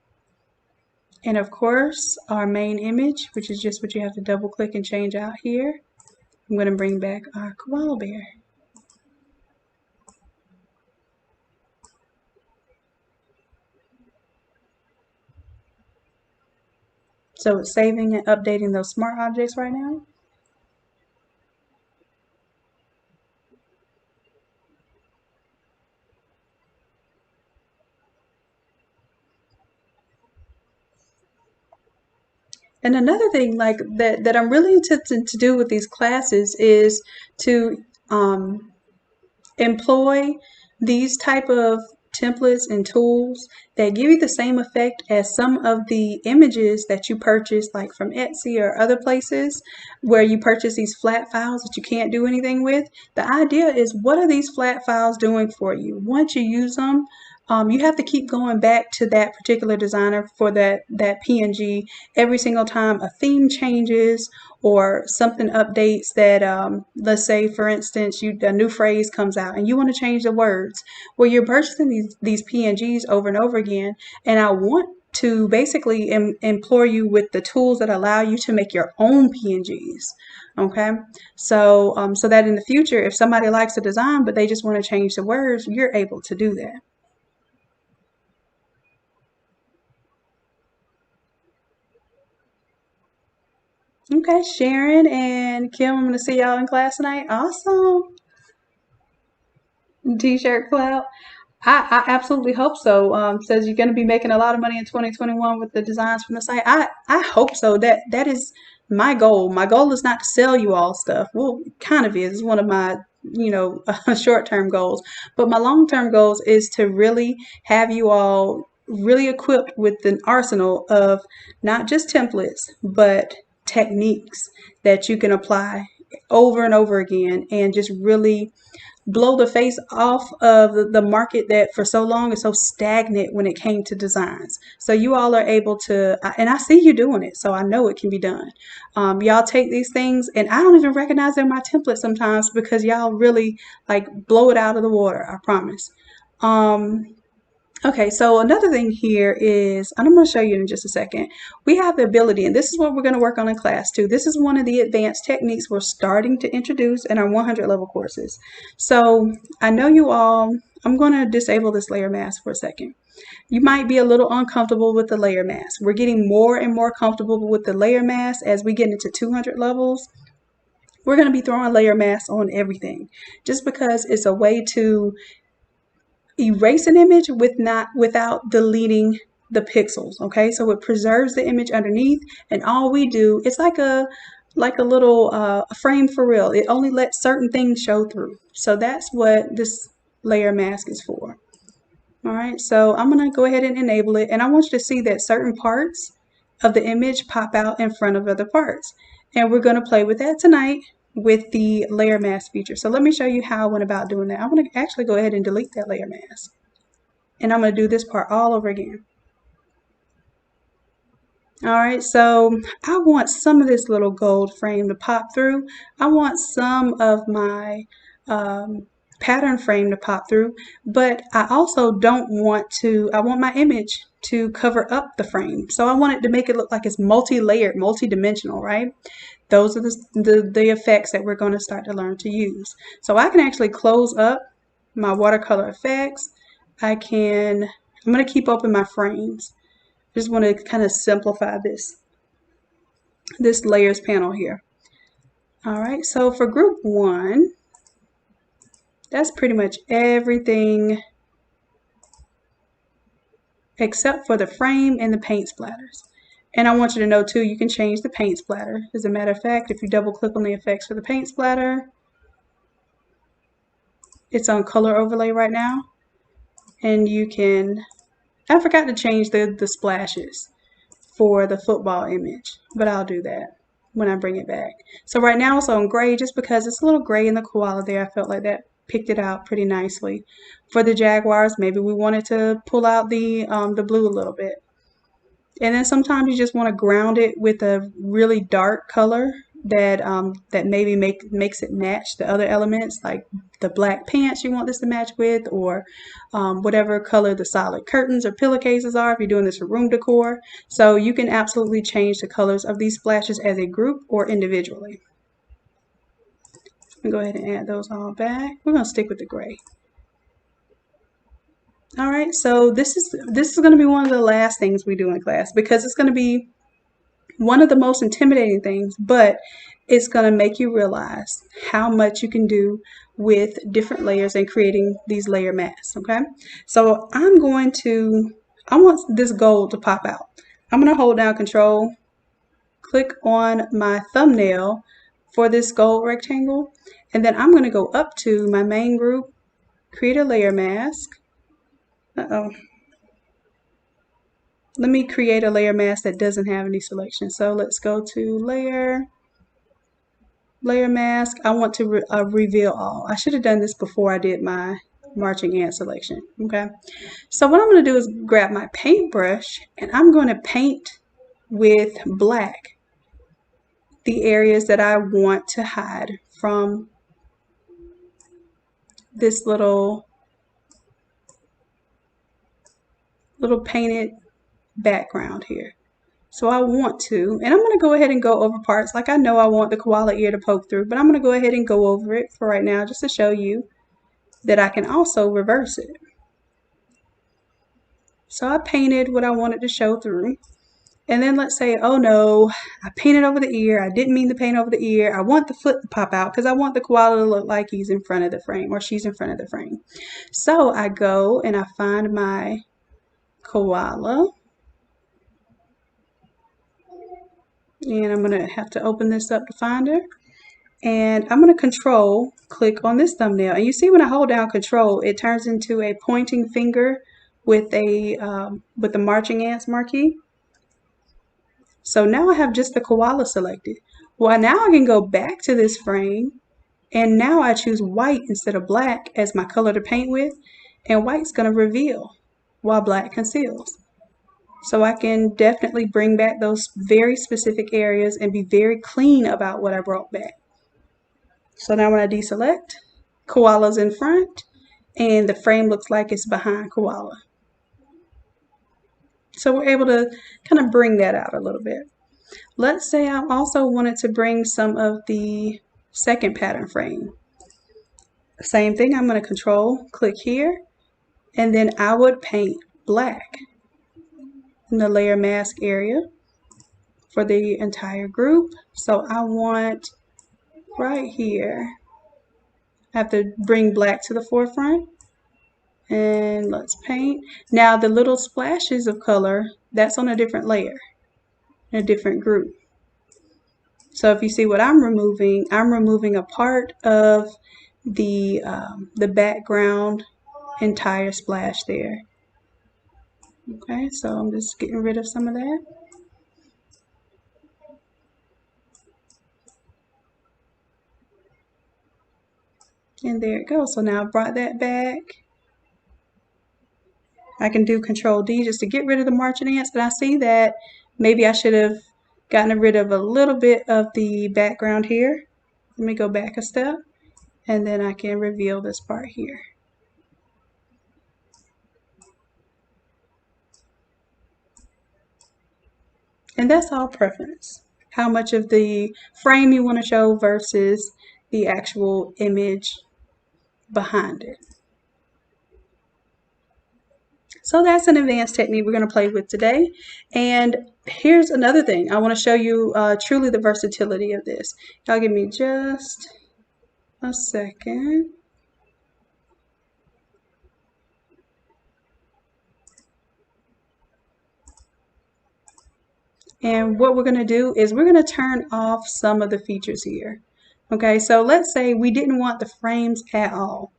And of course, our main image, which is just what you have to double click and change out here. I'm going to bring back our koala bear. So it's saving and updating those smart objects right now. And another thing like that I'm really intending to do with these classes is to employ these type of templates and tools that give you the same effect as some of the images that you purchase like from Etsy or other places where you purchase these flat files that you can't do anything with. The idea is, what are these flat files doing for you? Once you use them, you have to keep going back to that particular designer for that PNG every single time a theme changes or something updates that, let's say, for instance, a new phrase comes out and you want to change the words. Well, you're purchasing these PNGs over and over again, and I want to basically implore you with the tools that allow you to make your own PNGs. Okay, so so that in the future, if somebody likes a design but they just want to change the words, you're able to do that. Okay, Sharon and Kim, I'm going to see y'all in class tonight. Awesome. T-shirt cloud. I absolutely hope so. Says you're going to be making a lot of money in 2021 with the designs from the site. I hope so. That is my goal. My goal is not to sell you all stuff. Well, it kind of is. It's one of my short-term goals. But my long-term goals is to really have you all really equipped with an arsenal of not just templates, but techniques that you can apply over and over again and just really blow the face off of the market that for so long is so stagnant when it came to designs. So you all are able to, and I see you doing it, so I know it can be done. Y'all take these things, and I don't even recognize they're my templates sometimes because y'all really like blow it out of the water, I promise. Okay, so another thing here is, and I'm going to show you in just a second, we have the ability, and this is what we're going to work on in class too. This is one of the advanced techniques we're starting to introduce in our 100 level courses. So I know you all, I'm going to disable this layer mask for a second. You might be a little uncomfortable with the layer mask. We're getting more and more comfortable with the layer mask as we get into 200 levels. We're going to be throwing layer masks on everything just because it's a way to erase an image without deleting the pixels. Okay, so it preserves the image underneath, and all we do, it's like a little frame for real. It only lets certain things show through. So that's what this layer mask is for. All right, so I'm gonna go ahead and enable it, and I want you to see that certain parts of the image pop out in front of other parts, and we're going to play with that tonight with the layer mask feature. So let me show you how I went about doing that. I'm going to actually go ahead and delete that layer mask, and I'm going to do this part all over again. All right, so I want some of this little gold frame to pop through. I want some of my pattern frame to pop through, but I also don't want to, I want my image to cover up the frame. So I want it to make it look like it's multi-layered, multi-dimensional, right? Those are the effects that we're going to start to learn to use. So I can actually close up my watercolor effects. I'm going to keep open my frames. Just want to kind of simplify this layers panel here. All right, so for group 1, that's pretty much everything except for the frame and the paint splatters. And I want you to know too, you can change the paint splatter. As a matter of fact, if you double click on the effects for the paint splatter, It's on color overlay right now. And you can, I forgot to change the splashes for the football image, but I'll do that when I bring it back. So right now it's on gray just because it's a little gray in the koala there. I felt like that picked it out pretty nicely. For the jaguars, maybe we wanted to pull out the blue a little bit. And then sometimes you just want to ground it with a really dark color that that maybe makes it match the other elements, like the black pants you want this to match with, or whatever color the solid curtains or pillowcases are if you're doing this for room decor. So you can absolutely change the colors of these splashes as a group or individually. Go ahead and add those all back. We're going to stick with the gray. All right, so this is going to be one of the last things we do in class, because it's going to be one of the most intimidating things, but it's going to make you realize how much you can do with different layers and creating these layer masks. Okay, so I want this gold to pop out. I'm going to hold down Control, click on my thumbnail for this gold rectangle, and then I'm going to go up to my main group, create a layer mask. Let me create a layer mask that doesn't have any selection. So let's go to layer mask. I want to reveal all. I should have done this before I did my marching ant selection. Okay, so what I'm going to do is grab my paintbrush and I'm going to paint with black the areas that I want to hide from this little painted background here. So I want to, and I'm going to go ahead and go over parts like I know I want the koala ear to poke through, but I'm going to go ahead and go over it for right now just to show you that I can also reverse it. So I painted what I wanted to show through. And then let's say, oh no, I painted over the ear. I didn't mean to paint over the ear. I want the foot to pop out because I want the koala to look like he's in front of the frame or she's in front of the frame. So I go and I find my koala. And I'm going to have to open this up to find her. And I'm going to Control click on this thumbnail. And you see when I hold down Control, it turns into a pointing finger with the marching ants marquee. So now I have just the koala selected. Well, now I can go back to this frame, and now I choose white instead of black as my color to paint with, and white's going to reveal while black conceals. So I can definitely bring back those very specific areas and be very clean about what I brought back. So now when I deselect, koala's in front, and the frame looks like it's behind koala. So we're able to kind of bring that out a little bit. Let's say I also wanted to bring some of the second pattern frame. Same thing, I'm going to Control click here, and then I would paint black in the layer mask area for the entire group. So I want right here, I have to bring black to the forefront, and let's paint. Now the little splashes of color, that's on a different layer, a different group. So if you see what I'm removing a part of the background entire splash there. Okay, so I'm just getting rid of some of that. And there it goes. So now I brought that back. I can do Control D just to get rid of the marching ants, but I see that maybe I should have gotten rid of a little bit of the background here. Let me go back a step, and then I can reveal this part here. And that's all preference. How much of the frame you want to show versus the actual image behind it. So that's an advanced technique we're going to play with today. And here's another thing. I want to show you truly the versatility of this. Y'all give me just a second. And what we're going to do is we're going to turn off some of the features here. Okay, so let's say we didn't want the frames at all.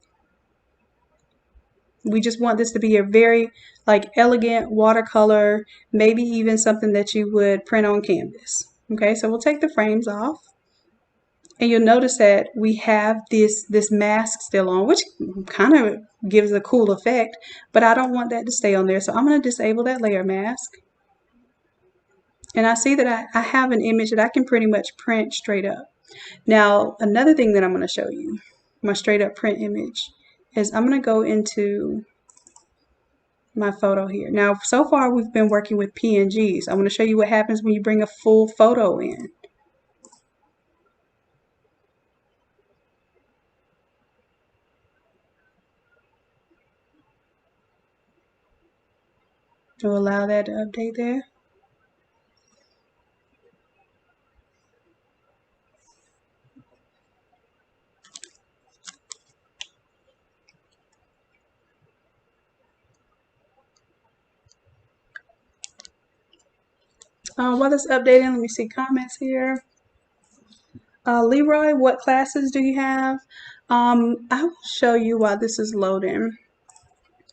We just want this to be a very like elegant watercolor, maybe even something that you would print on canvas. Okay, so we'll take the frames off. And you'll notice that we have this mask still on, which kind of gives a cool effect, but I don't want that to stay on there. So I'm going to disable that layer mask. And I see that I have an image that I can pretty much print straight up. Now, another thing that I'm going to show you, my straight up print image, is I'm going to go into my photo here. Now, so far we've been working with PNGs. I want to show you what happens when you bring a full photo in. To allow that to update there. While it's updating, let me see comments here. Leroy, what classes do you have? I will show you while this is loading.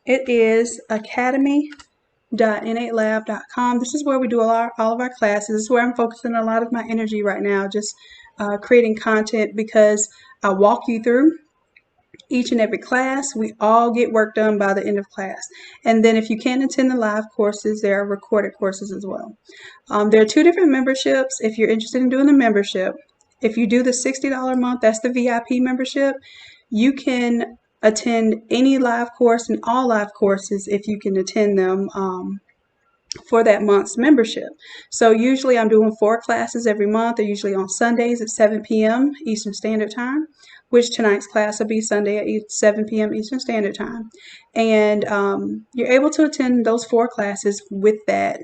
It is academy.innatelab.com. This is where we do all of our classes. This is where I'm focusing a lot of my energy right now, just creating content, because I walk you through each and every class. We all get work done by the end of class. And then if you can't attend the live courses, there are recorded courses as well. There are two different memberships if you're interested in doing the membership. If you do the $60 a month, that's the VIP membership, you can attend any live course and all live courses if you can attend them for that month's membership. So usually I'm doing 4 classes every month. They're usually on Sundays at 7 p.m. Eastern Standard Time, which tonight's class will be Sunday at 7 p.m. Eastern Standard Time. And you're able to attend those 4 classes with that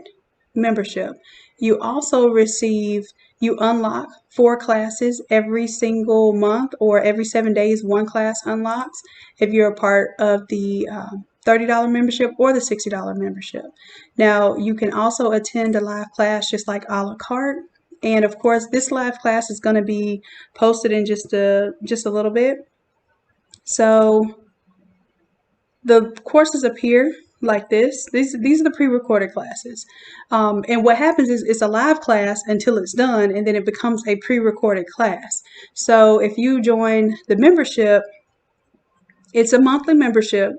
membership. You also you unlock 4 classes every single month, or every 7 days, 1 class unlocks if you're a part of the $30 membership or the $60 membership. Now, you can also attend a live class just like a la carte. And of course, this live class is going to be posted in just a little bit. So the courses appear like this. These are the pre-recorded classes. And what happens is it's a live class until it's done, and then it becomes a pre-recorded class. So if you join the membership, it's a monthly membership.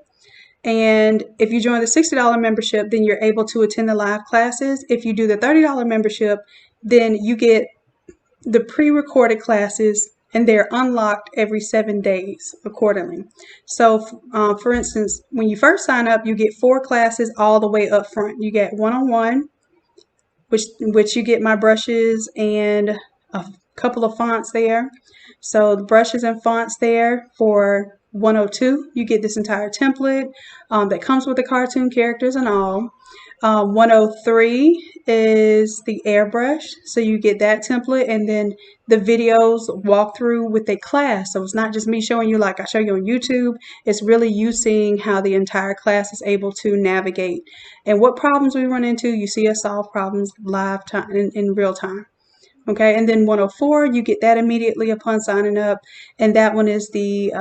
And if you join the $60 membership, then you're able to attend the live classes. If you do the $30 membership, then you get the pre-recorded classes, and they're unlocked every 7 days accordingly. So for instance, when you first sign up, you get 4 classes all the way up front. You get one-on-one, which you get my brushes and a couple of fonts there. So the brushes and fonts there for 102, you get this entire template that comes with the cartoon characters and all. 103 is the airbrush, so you get that template, and then the videos walk through with a class. So it's not just me showing you like I show you on YouTube. It's really you seeing how the entire class is able to navigate and what problems we run into. You see us solve problems live time in real time. Okay, and then 104, you get that immediately upon signing up, and that one is the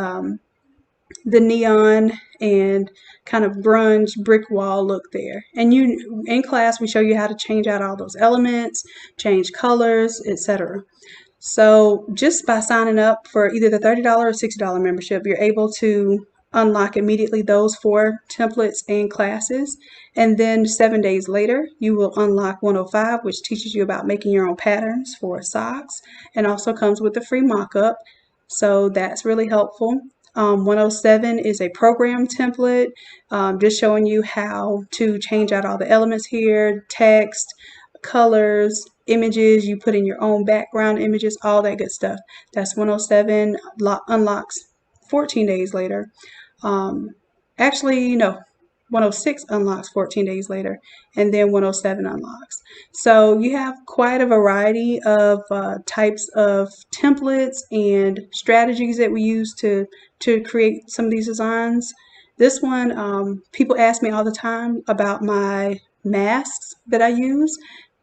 neon and kind of grunge brick wall look there. And you in class we show you how to change out all those elements, change colors, etc. So just by signing up for either the $30 or $60 membership, you're able to unlock immediately those 4 templates and classes. And then 7 days later, you will unlock 105, which teaches you about making your own patterns for socks, and also comes with a free mock-up. So that's really helpful. 107 is a program template, just showing you how to change out all the elements here, text, colors, images. You put in your own background images, all that good stuff. That's 107, unlocks 14 days later. Actually, no, 106 unlocks 14 days later, and then 107 unlocks. So you have quite a variety of types of templates and strategies that we use to create some of these designs. This one, people ask me all the time about my masks that I use.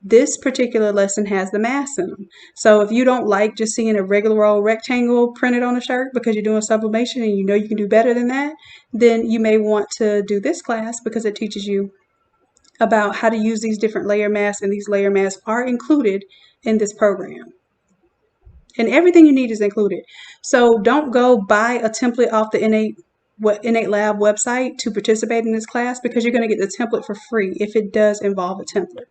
This particular lesson has the masks in them. So if you don't like just seeing a regular old rectangle printed on a shirt because you're doing sublimation and you know you can do better than that, then you may want to do this class because it teaches you about how to use these different layer masks, and these layer masks are included in this program. And everything you need is included. So don't go buy a template off the Innate Lab website to participate in this class, because you're going to get the template for free if it does involve a template.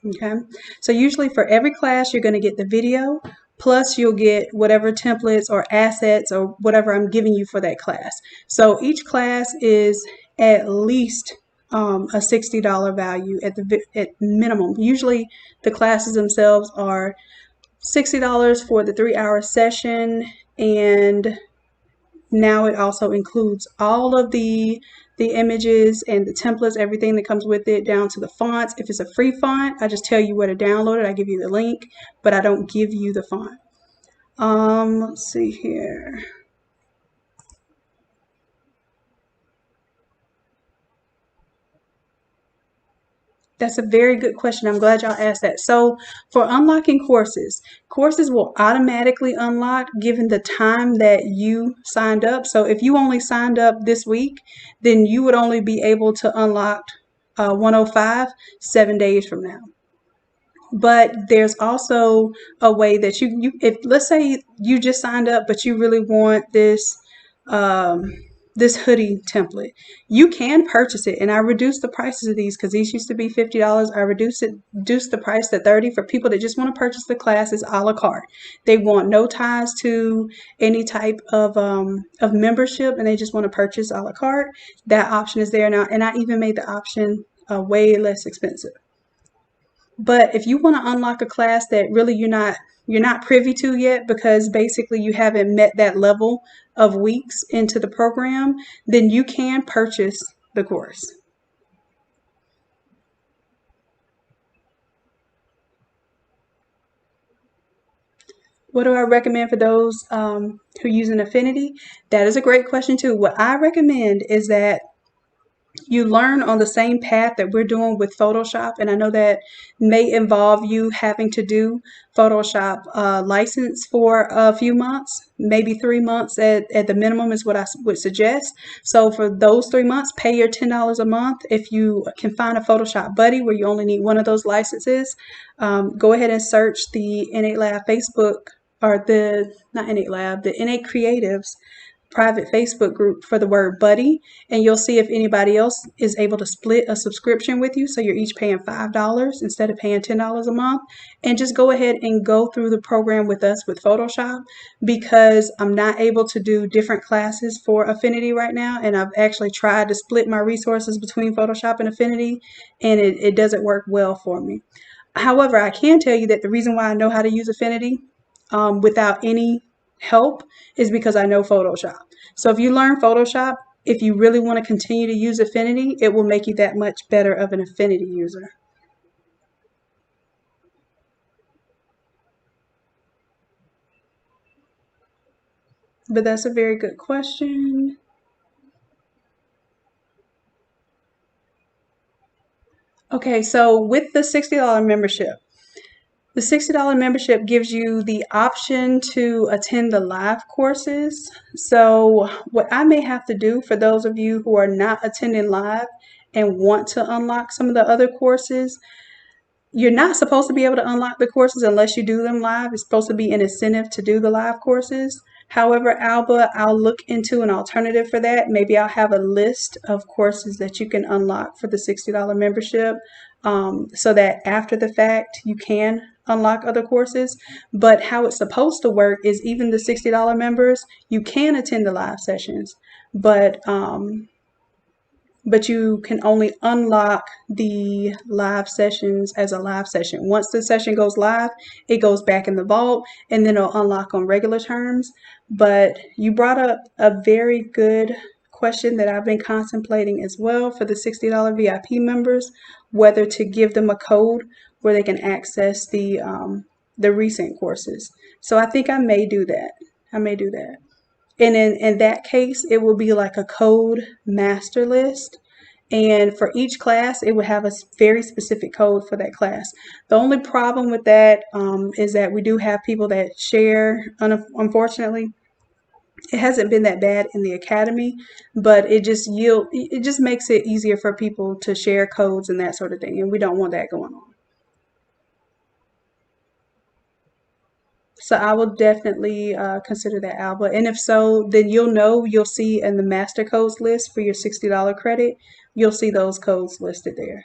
Okay, so usually for every class you're going to get the video, plus you'll get whatever templates or assets or whatever I'm giving you for that class. So each class is at least a $60 value at minimum. Usually the classes themselves are $60 for the 3-hour session, and now it also includes all of the images and the templates, everything that comes with it, down to the fonts. If it's a free font, I just tell you where to download it. I give you the link, but I don't give you the font. Let's see here. That's a very good question. I'm glad y'all asked that. So for unlocking courses will automatically unlock given the time that you signed up. So if you only signed up this week, then you would only be able to unlock 105 7 days from now. But there's also a way that if let's say you just signed up, but you really want um, this hoodie template, you can purchase it. And I reduced the prices of these because these used to be $50. I reduced the price to $30 for people that just want to purchase the classes a la carte. They want no ties to any type of membership, and they just want to purchase a la carte. That option is there now, and I even made the option way less expensive. But if you want to unlock a class that really you're not privy to yet, because basically you haven't met that level of weeks into the program, then you can purchase the course. What do I recommend for those who are using Affinity? That is a great question too. What I recommend is that you learn on the same path that we're doing with Photoshop. And I know that may involve you having to do Photoshop license for a few months, maybe 3 months at the minimum is what I would suggest. So for those 3 months, pay your $10 a month. If you can find a Photoshop buddy where you only need one of those licenses, go ahead and search the Innate Lab Facebook, or not Innate Lab, the Innate Creatives private Facebook group for the word buddy, and you'll see if anybody else is able to split a subscription with you. So you're each paying $5 instead of paying $10 a month. And just go ahead and go through the program with us with Photoshop, because I'm not able to do different classes for Affinity right now. And I've actually tried to split my resources between Photoshop and Affinity, and it doesn't work well for me. However, I can tell you that the reason why I know how to use Affinity without any help is because I know Photoshop. So if you learn Photoshop, if you really want to continue to use Affinity, it will make you that much better of an Affinity user. But that's a very good question. Okay, so with the $60 membership, the $60 membership gives you the option to attend the live courses. So what I may have to do for those of you who are not attending live and want to unlock some of the other courses, you're not supposed to be able to unlock the courses unless you do them live. It's supposed to be an incentive to do the live courses. However, Alba, I'll look into an alternative for that. Maybe I'll have a list of courses that you can unlock for the $60 membership, so that after the fact you can unlock other courses. But how it's supposed to work is even the $60 members, you can attend the live sessions, but you can only unlock the live sessions as a live session. Once the session goes live, it goes back in the vault, and then it'll unlock on regular terms. But you brought up a very good question that I've been contemplating as well for the $60 VIP members, whether to give them a code where they can access the recent courses. So I think I may do that. And in that case, it will be like a code master list. And for each class, it would have a very specific code for that class. The only problem with that is that we do have people that share, unfortunately. It hasn't been that bad in the academy, but it just makes it easier for people to share codes and that sort of thing, and we don't want that going on. So I will definitely consider that, Alba. And if so, then you'll see in the master codes list for your $60 credit, you'll see those codes listed there.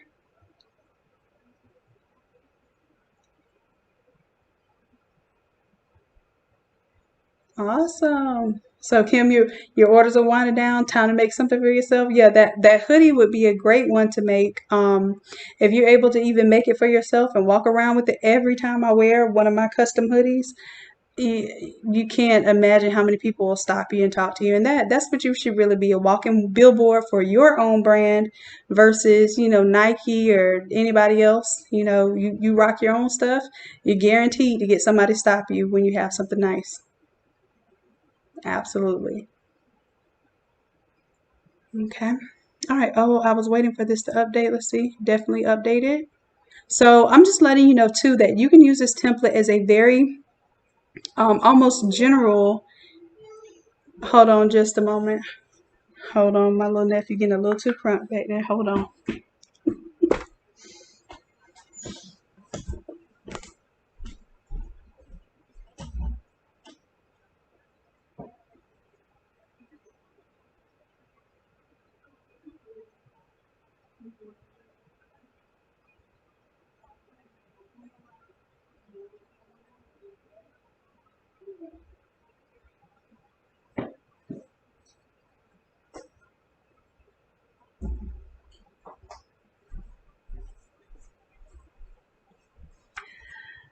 Awesome. So Kim, your orders are winding down. Time to make something for yourself. Yeah, that hoodie would be a great one to make. If you're able to even make it for yourself and walk around with it every time I wear one of my custom hoodies, you can't imagine how many people will stop you and talk to you. And that's what you should really be, a walking billboard for your own brand versus, Nike or anybody else. You rock your own stuff. You're guaranteed to get somebody to stop you when you have something nice. Absolutely. Okay. All right. Oh, I was waiting for this to update. Let's see. Definitely updated. So I'm just letting you know too that you can use this template as a very almost general. Hold on just a moment. Hold on, my little nephew getting a little too crunk back there. Hold on.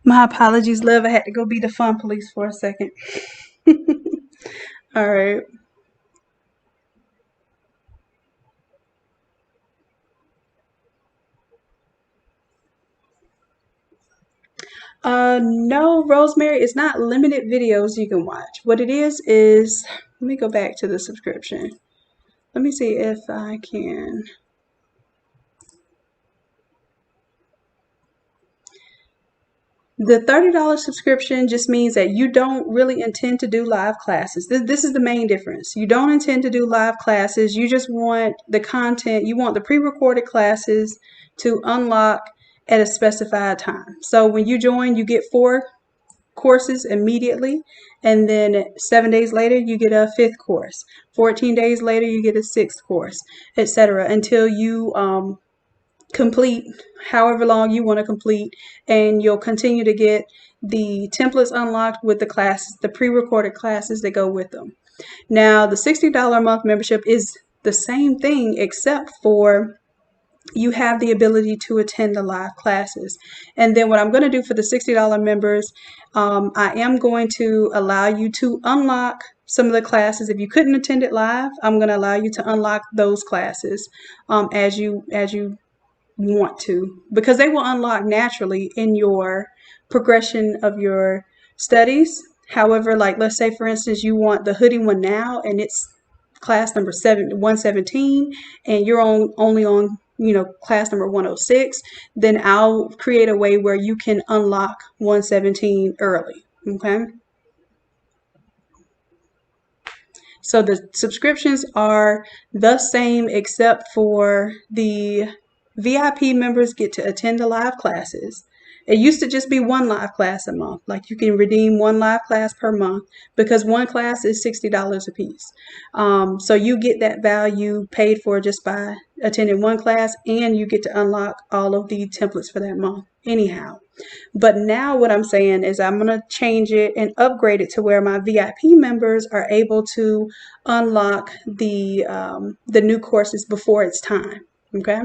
My apologies, love. I had to go be the fun police for a second. All right. No, Rosemary, it's not limited videos you can watch. What it is let me go back to the subscription. Let me see if I can. The $30 subscription just means that you don't really intend to do live classes. This is the main difference. You don't intend to do live classes. You just want the content, you want the pre-recorded classes to unlock at a specified time. So when you join, you get 4 courses immediately, and then 7 days later, you get a 5th course. 14 days later, you get a 6th course, etc. until you complete however long you want to complete, and you'll continue to get the templates unlocked with the classes, the pre-recorded classes that go with them. Now, the $60 a month membership is the same thing, except for you have the ability to attend the live classes. And then what I'm going to do for the $60 members, I am going to allow you to unlock some of the classes. If you couldn't attend it live, I'm going to allow you to unlock those classes as you want to, because they will unlock naturally in your progression of your studies. However, like let's say for instance you want the hoodie one now and it's class number 117 and you're only on class number 106, then I'll create a way where you can unlock 117 early. Okay. So the subscriptions are the same except for the VIP members get to attend the live classes. It used to just be one live class a month. Like you can redeem one live class per month because one class is $60 a piece. So you get that value paid for just by attending one class, and you get to unlock all of the templates for that month anyhow. But now what I'm saying is I'm going to change it and upgrade it to where my VIP members are able to unlock the new courses before it's time. Okay.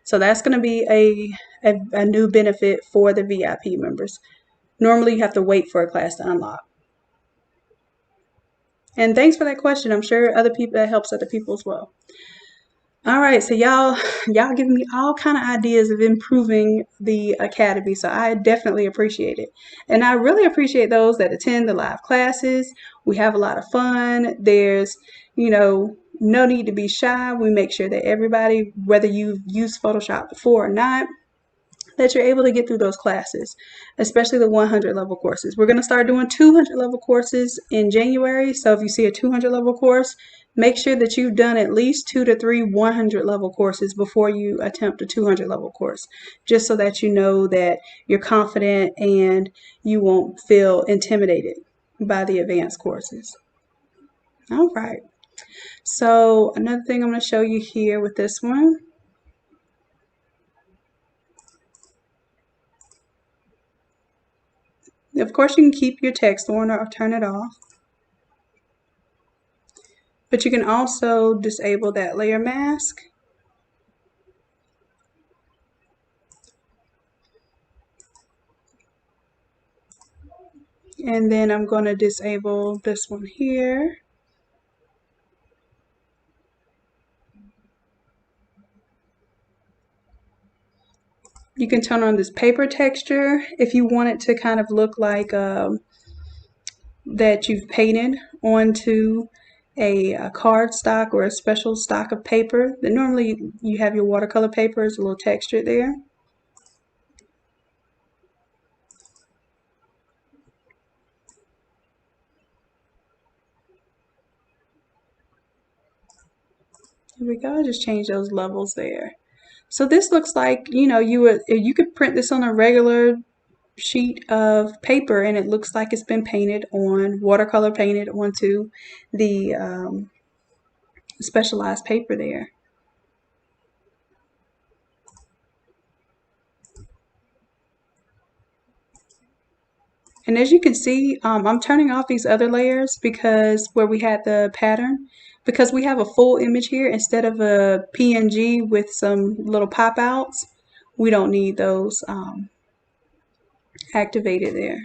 So that's going to be a new benefit for the VIP members. Normally you have to wait for a class to unlock. And thanks for that question. I'm sure other people, that helps other people as well. All right, so y'all giving me all kind of ideas of improving the academy, so I definitely appreciate it. And I really appreciate those that attend the live classes. We have a lot of fun. There's, no need to be shy. We make sure that everybody, whether you've used Photoshop before or not, that you're able to get through those classes, especially the 100 level courses. We're going to start doing 200 level courses in January. So if you see a 200 level course, make sure that you've done at least 2 to 3 100 level courses before you attempt a 200 level course, just so that you know that you're confident and you won't feel intimidated by the advanced courses. All right. So another thing I'm going to show you here with this one. Of course, you can keep your text on or turn it off. But you can also disable that layer mask. And then I'm going to disable this one here. You can turn on this paper texture if you want it to kind of look like that you've painted onto a card stock or a special stock of paper. That normally you have your watercolor paper is a little textured there. Here we go. Just change those levels there. So this looks like, you could print this on a regular sheet of paper and it looks like it's been painted on, watercolor painted onto the specialized paper there. And as you can see, I'm turning off these other layers because where we had the pattern, because we have a full image here instead of a PNG with some little pop outs, we don't need those activated there.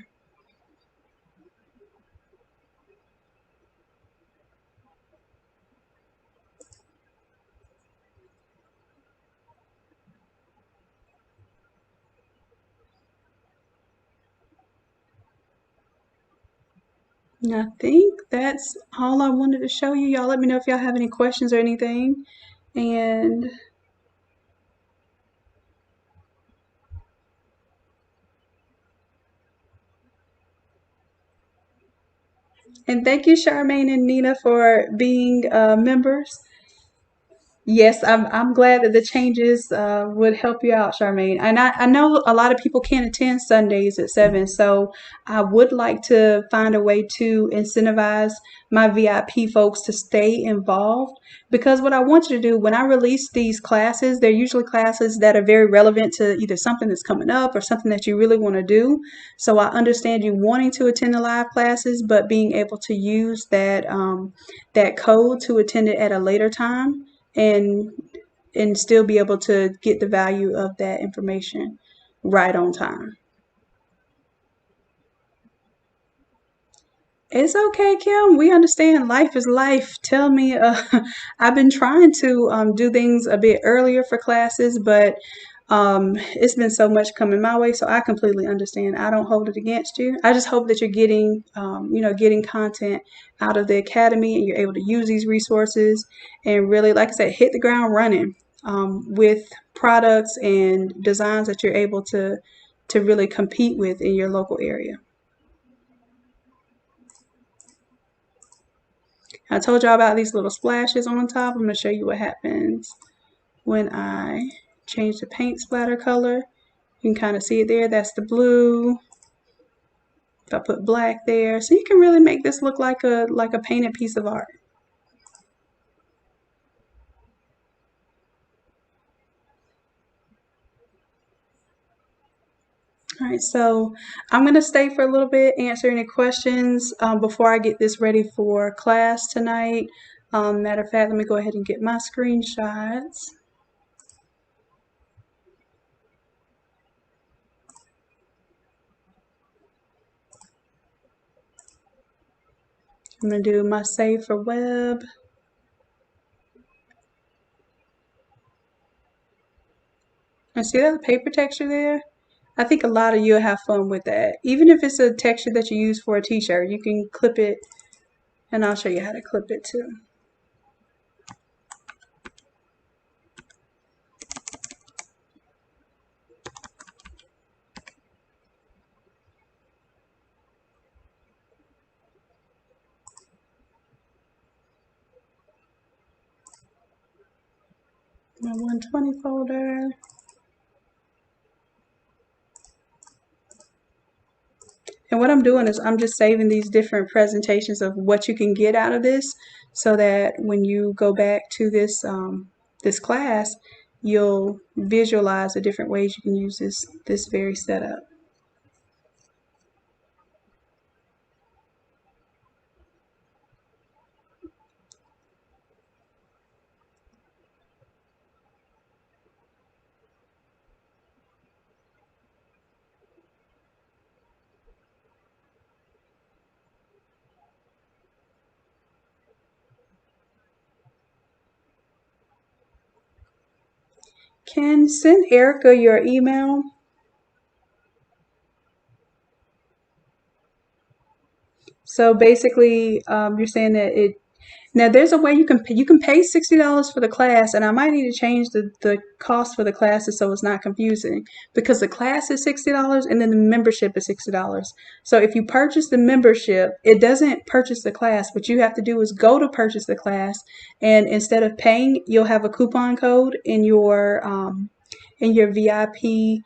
And I think that's all I wanted to show you. Y'all let me know if y'all have any questions or anything. And thank you, Charmaine and Nina, for being members. Yes, I'm glad that the changes would help you out, Charmaine. And I know a lot of people can't attend Sundays at 7, so I would like to find a way to incentivize my VIP folks to stay involved. Because what I want you to do when I release these classes, they're usually classes that are very relevant to either something that's coming up or something that you really want to do. So I understand you wanting to attend the live classes, but being able to use that code to attend it at a later time and still be able to get the value of that information right on time. It's okay, Kim. We understand life is life. Tell me, I've been trying to do things a bit earlier for classes, but it's been so much coming my way, so I completely understand. I don't hold it against you. I just hope that you're getting content out of the academy and you're able to use these resources and really, like I said, hit the ground running with products and designs that you're able to really compete with in your local area. I told y'all about these little splashes on top. I'm going to show you what happens when I change the paint splatter color. You can kind of see it there. That's the blue. If I put black there, so you can really make this look like a painted piece of art. All right, so I'm going to stay for a little bit, answer any questions before I get this ready for class tonight. Matter of fact, let me go ahead and get my screenshots. I'm going to do my save for web. And see that paper texture there? I think a lot of you will have fun with that. Even if it's a texture that you use for a t-shirt, you can clip it, and I'll show you how to clip it too. My 120 folder. And what I'm doing is I'm just saving these different presentations of what you can get out of this, so that when you go back to this class, you'll visualize the different ways you can use this very setup. Can send Erica your email. So basically, you're saying that now there's a way you can pay $60 for the class, and I might need to change the cost for the classes so it's not confusing, because the class is $60 and then the membership is $60. So if you purchase the membership, it doesn't purchase the class. What you have to do is go to purchase the class, and instead of paying, you'll have a coupon code in your VIP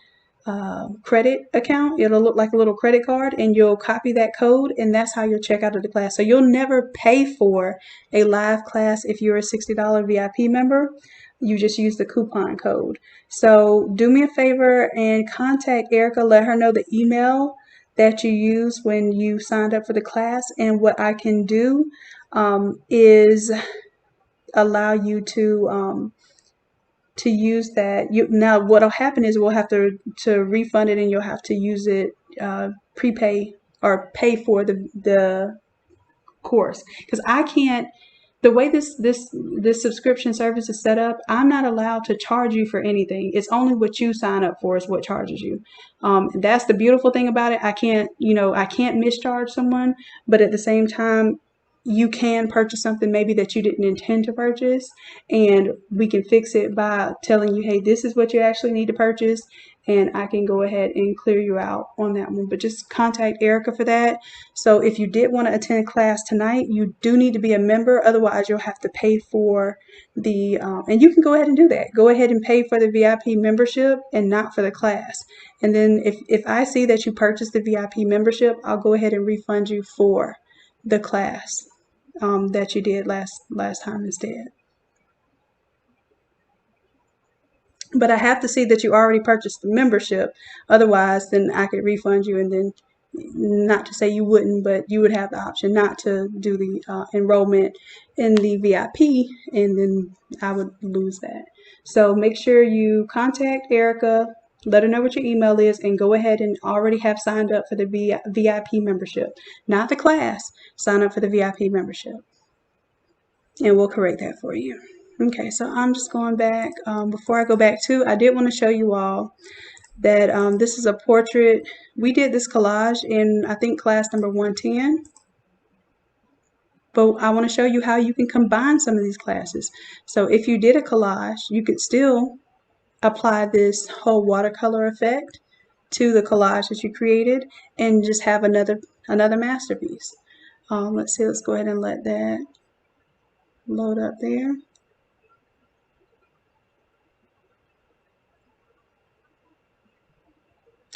credit account. It'll look like a little credit card, and you'll copy that code, and that's how you'll check out of the class. So you'll never pay for a live class if you're a $60 VIP member. You just use the coupon code. So do me a favor and contact Erica. Let her know the email that you used when you signed up for the class, and what I can do is allow you to use that. Now what'll happen is we'll have to refund it, and you'll have to use it prepay or pay for the course, because I can't. The way this subscription service is set up, I'm not allowed to charge you for anything. It's only what you sign up for is what charges you. That's the beautiful thing about it. I can't mischarge someone, but at the same time, you can purchase something maybe that you didn't intend to purchase, and we can fix it by telling you, hey, this is what you actually need to purchase, and I can go ahead and clear you out on that one. But just contact Erica for that. So if you did want to attend class tonight, you do need to be a member. Otherwise, you'll have to pay for and you can go ahead and do that. Go ahead and pay for the VIP membership and not for the class. And then if I see that you purchased the VIP membership, I'll go ahead and refund you for the class that you did last time instead. But I have to see that you already purchased the membership. Otherwise, then I could refund you, and then, not to say you wouldn't, but you would have the option not to do the enrollment in the VIP, and then I would lose that. So make sure you contact Erica, let her know what your email is, and go ahead and already have signed up for the VIP membership. Not the class, sign up for the VIP membership. And we'll correct that for you. Okay, so I'm just going back. Before I go back too, I did want to show you all that this is a portrait. We did this collage in, I think, class number 110. But I want to show you how you can combine some of these classes. So if you did a collage, you could still apply this whole watercolor effect to the collage that you created and just have another masterpiece. Let's see, let's go ahead and let that load up there.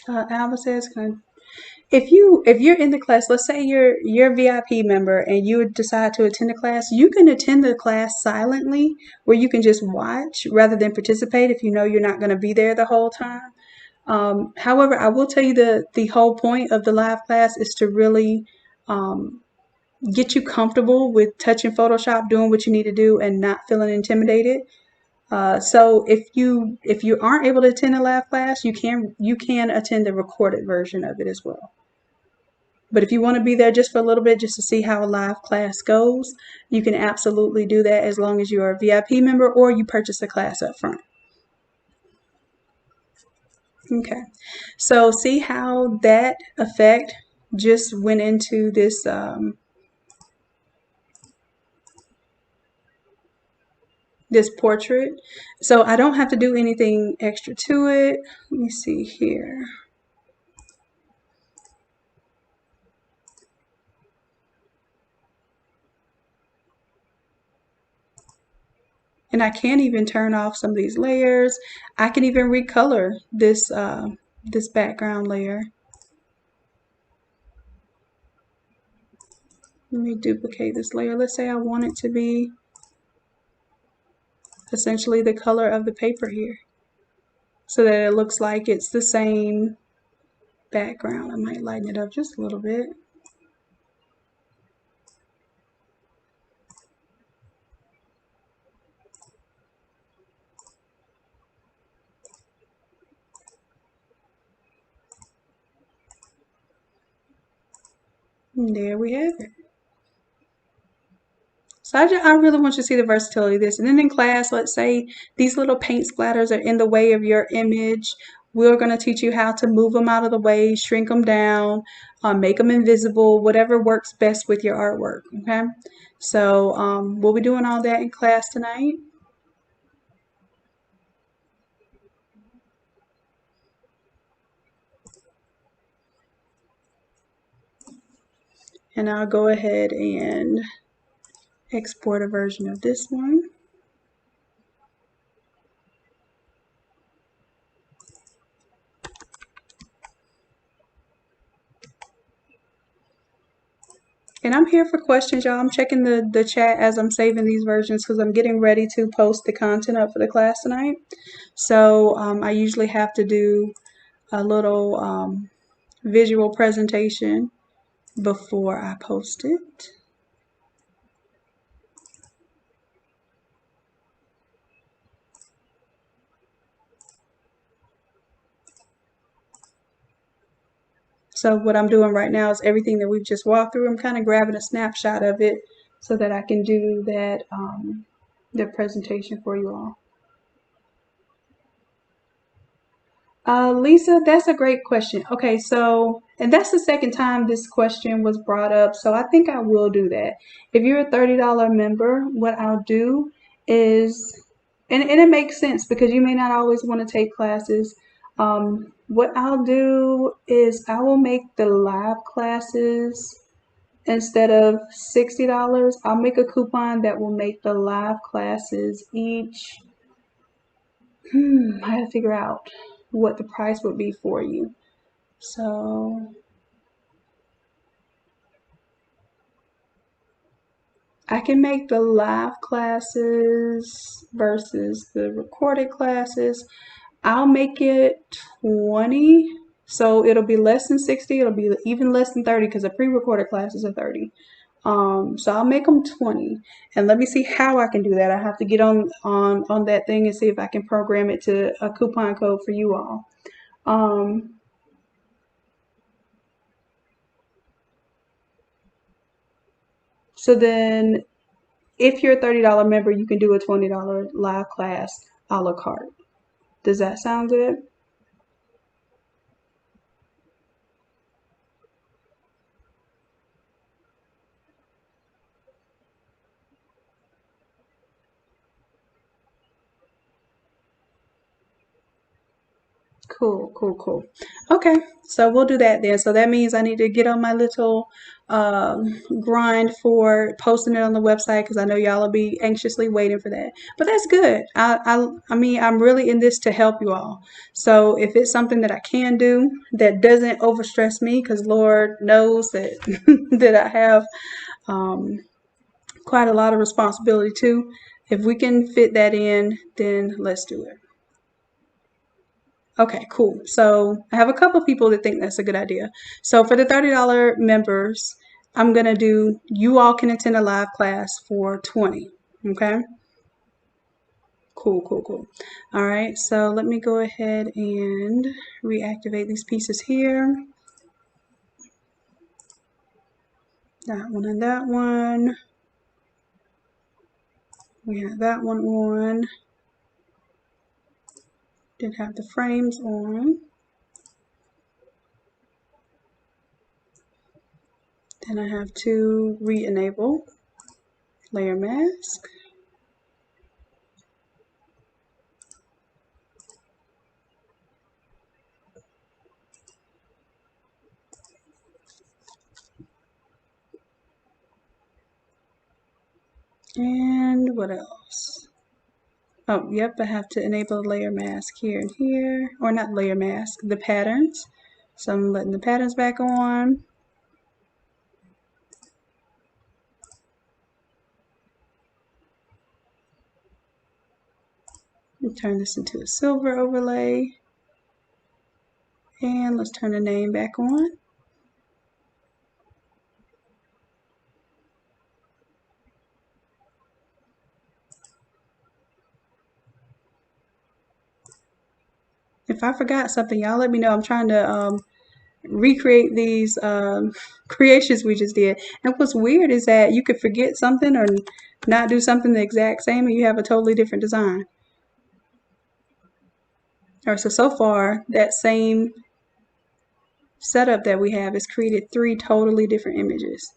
Alba says, if you're in the class, let's say you're a VIP member and you decide to attend the class, you can attend the class silently, where you can just watch rather than participate if you know you're not going to be there the whole time. However, I will tell you the whole point of the live class is to really get you comfortable with touching Photoshop, doing what you need to do, and not feeling intimidated. So if you aren't able to attend a live class, you can attend the recorded version of it as well. But if you want to be there just for a little bit, just to see how a live class goes, you can absolutely do that, as long as you are a VIP member or you purchase the class up front. Okay, so see how that effect just went into this this portrait. So I don't have to do anything extra to it. Let me see here. And I can even turn off some of these layers. I can even recolor this this background layer. Let me duplicate this layer. Let's say I want it to be essentially the color of the paper here, so that it looks like it's the same background. I might lighten it up just a little bit. And there we have it. So I really want you to see the versatility of this. And then in class, let's say these little paint splatters are in the way of your image. We're going to teach you how to move them out of the way, shrink them down, make them invisible, whatever works best with your artwork. Okay. So we'll be doing all that in class tonight. And I'll go ahead and export a version of this one. And I'm here for questions, y'all. I'm checking the chat as I'm saving these versions because I'm getting ready to post the content up for the class tonight. So I usually have to do a little visual presentation before I post it. So what I'm doing right now is everything that we've just walked through. I'm kind of grabbing a snapshot of it so that I can do that the presentation for you all. Lisa, that's a great question. Okay, so, and that's the second time this question was brought up, so I think I will do that. If you're a $30 member, what I'll do is, and it makes sense because you may not always want to take classes. What I'll do is I will make the live classes instead of $60. I'll make a coupon that will make the live classes each I had to figure out what the price would be for you. So I can make the live classes versus the recorded classes. I'll make it 20. So it'll be less than 60. It'll be even less than 30 because the pre-recorded classes are 30. So I'll make them 20. And let me see how I can do that. I have to get on that thing and see if I can program it to a coupon code for you all. So then if you're a $30 member, you can do a $20 live class a la carte. Does that sound good? Cool, cool, cool. Okay, so we'll do that then. So that means I need to get on my little grind for posting it on the website because I know y'all will be anxiously waiting for that. But that's good. I mean, I'm really in this to help you all. So if it's something that I can do that doesn't overstress me, because Lord knows that that I have quite a lot of responsibility too. If we can fit that in, then let's do it. Okay, cool. So I have a couple people that think that's a good idea. So for the $30 members, I'm going to do, you all can attend a live class for 20. Okay? Cool, cool, cool. All right, so let me go ahead and reactivate these pieces here. That one and that one. We have that one on. Did have the frames on. Then I have to re-enable layer mask. And what else? Oh, yep, I have to enable layer mask here and here, or not layer mask, the patterns. So I'm letting the patterns back on. Turn this into a silver overlay. And let's turn the name back on. If I forgot something, y'all let me know. I'm trying to recreate these creations we just did. And what's weird is that you could forget something or not do something the exact same and you have a totally different design. All right, so far, that same setup that we have has created 3 totally different images.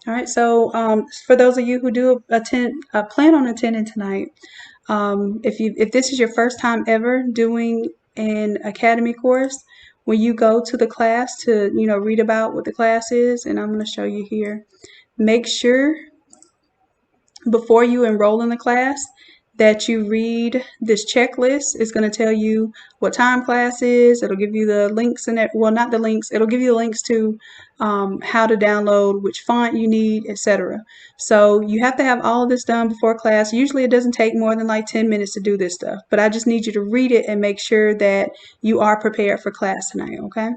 All right, so for those of you who do plan on attending tonight, if this is your first time ever doing an academy course, when you go to the class to read about what the class is, and I'm going to show you here, make sure before you enroll in the class that you read this checklist. It's going to tell you what time class is. It'll give you the links in it. Well, not the links. It'll give you the links to how to download, which font you need, etc. So you have to have all of this done before class. Usually it doesn't take more than like 10 minutes to do this stuff, but I just need you to read it and make sure that you are prepared for class tonight, okay?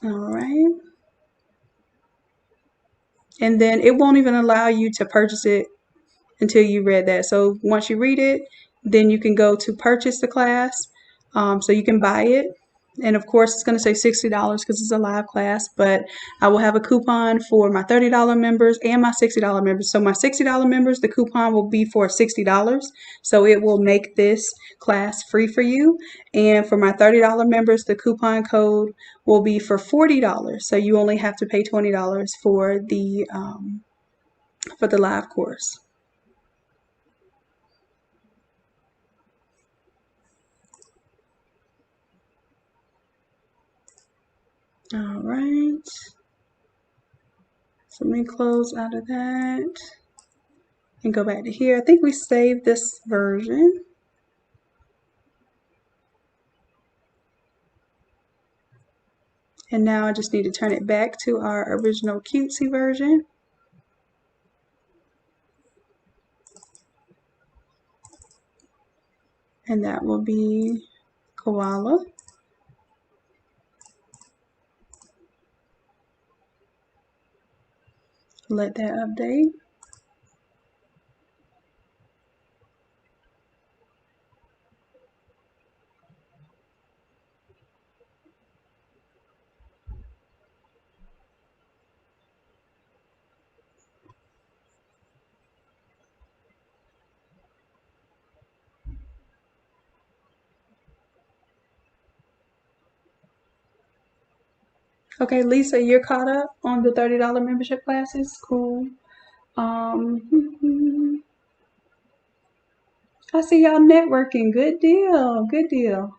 All right. And then it won't even allow you to purchase it until you read that. So once you read it, then you can go to purchase the class. So you can buy it. And of course, it's going to say $60 because it's a live class, but I will have a coupon for my $30 members and my $60 members. So my $60 members, the coupon will be for $60. So it will make this class free for you. And for my $30 members, the coupon code will be for $40. So you only have to pay $20 for the live course. All right. So let me close out of that and go back to here. I think we saved this version. And now I just need to turn it back to our original cutesy version. And that will be koala. Let that update. Okay, Lisa, you're caught up on the $30 membership classes? Cool. I see y'all networking. Good deal. Good deal.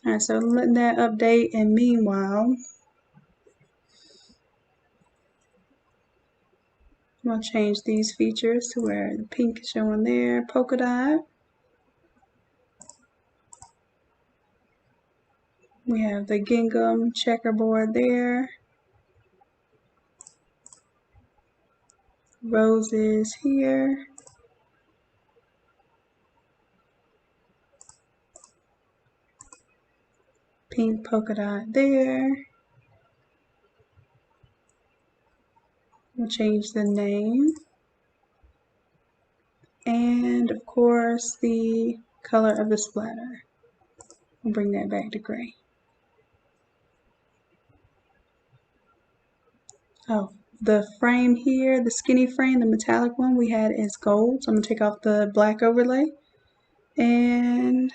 All right, so I'm letting that update. And meanwhile, I'm going to change these features to where the pink is showing there, polka dot. We have the gingham checkerboard there. Roses here. Pink polka dot there. We'll change the name. And of course the color of the splatter. We'll bring that back to gray. Oh, the frame here, the skinny frame, the metallic one we had is gold. So I'm going to take off the black overlay and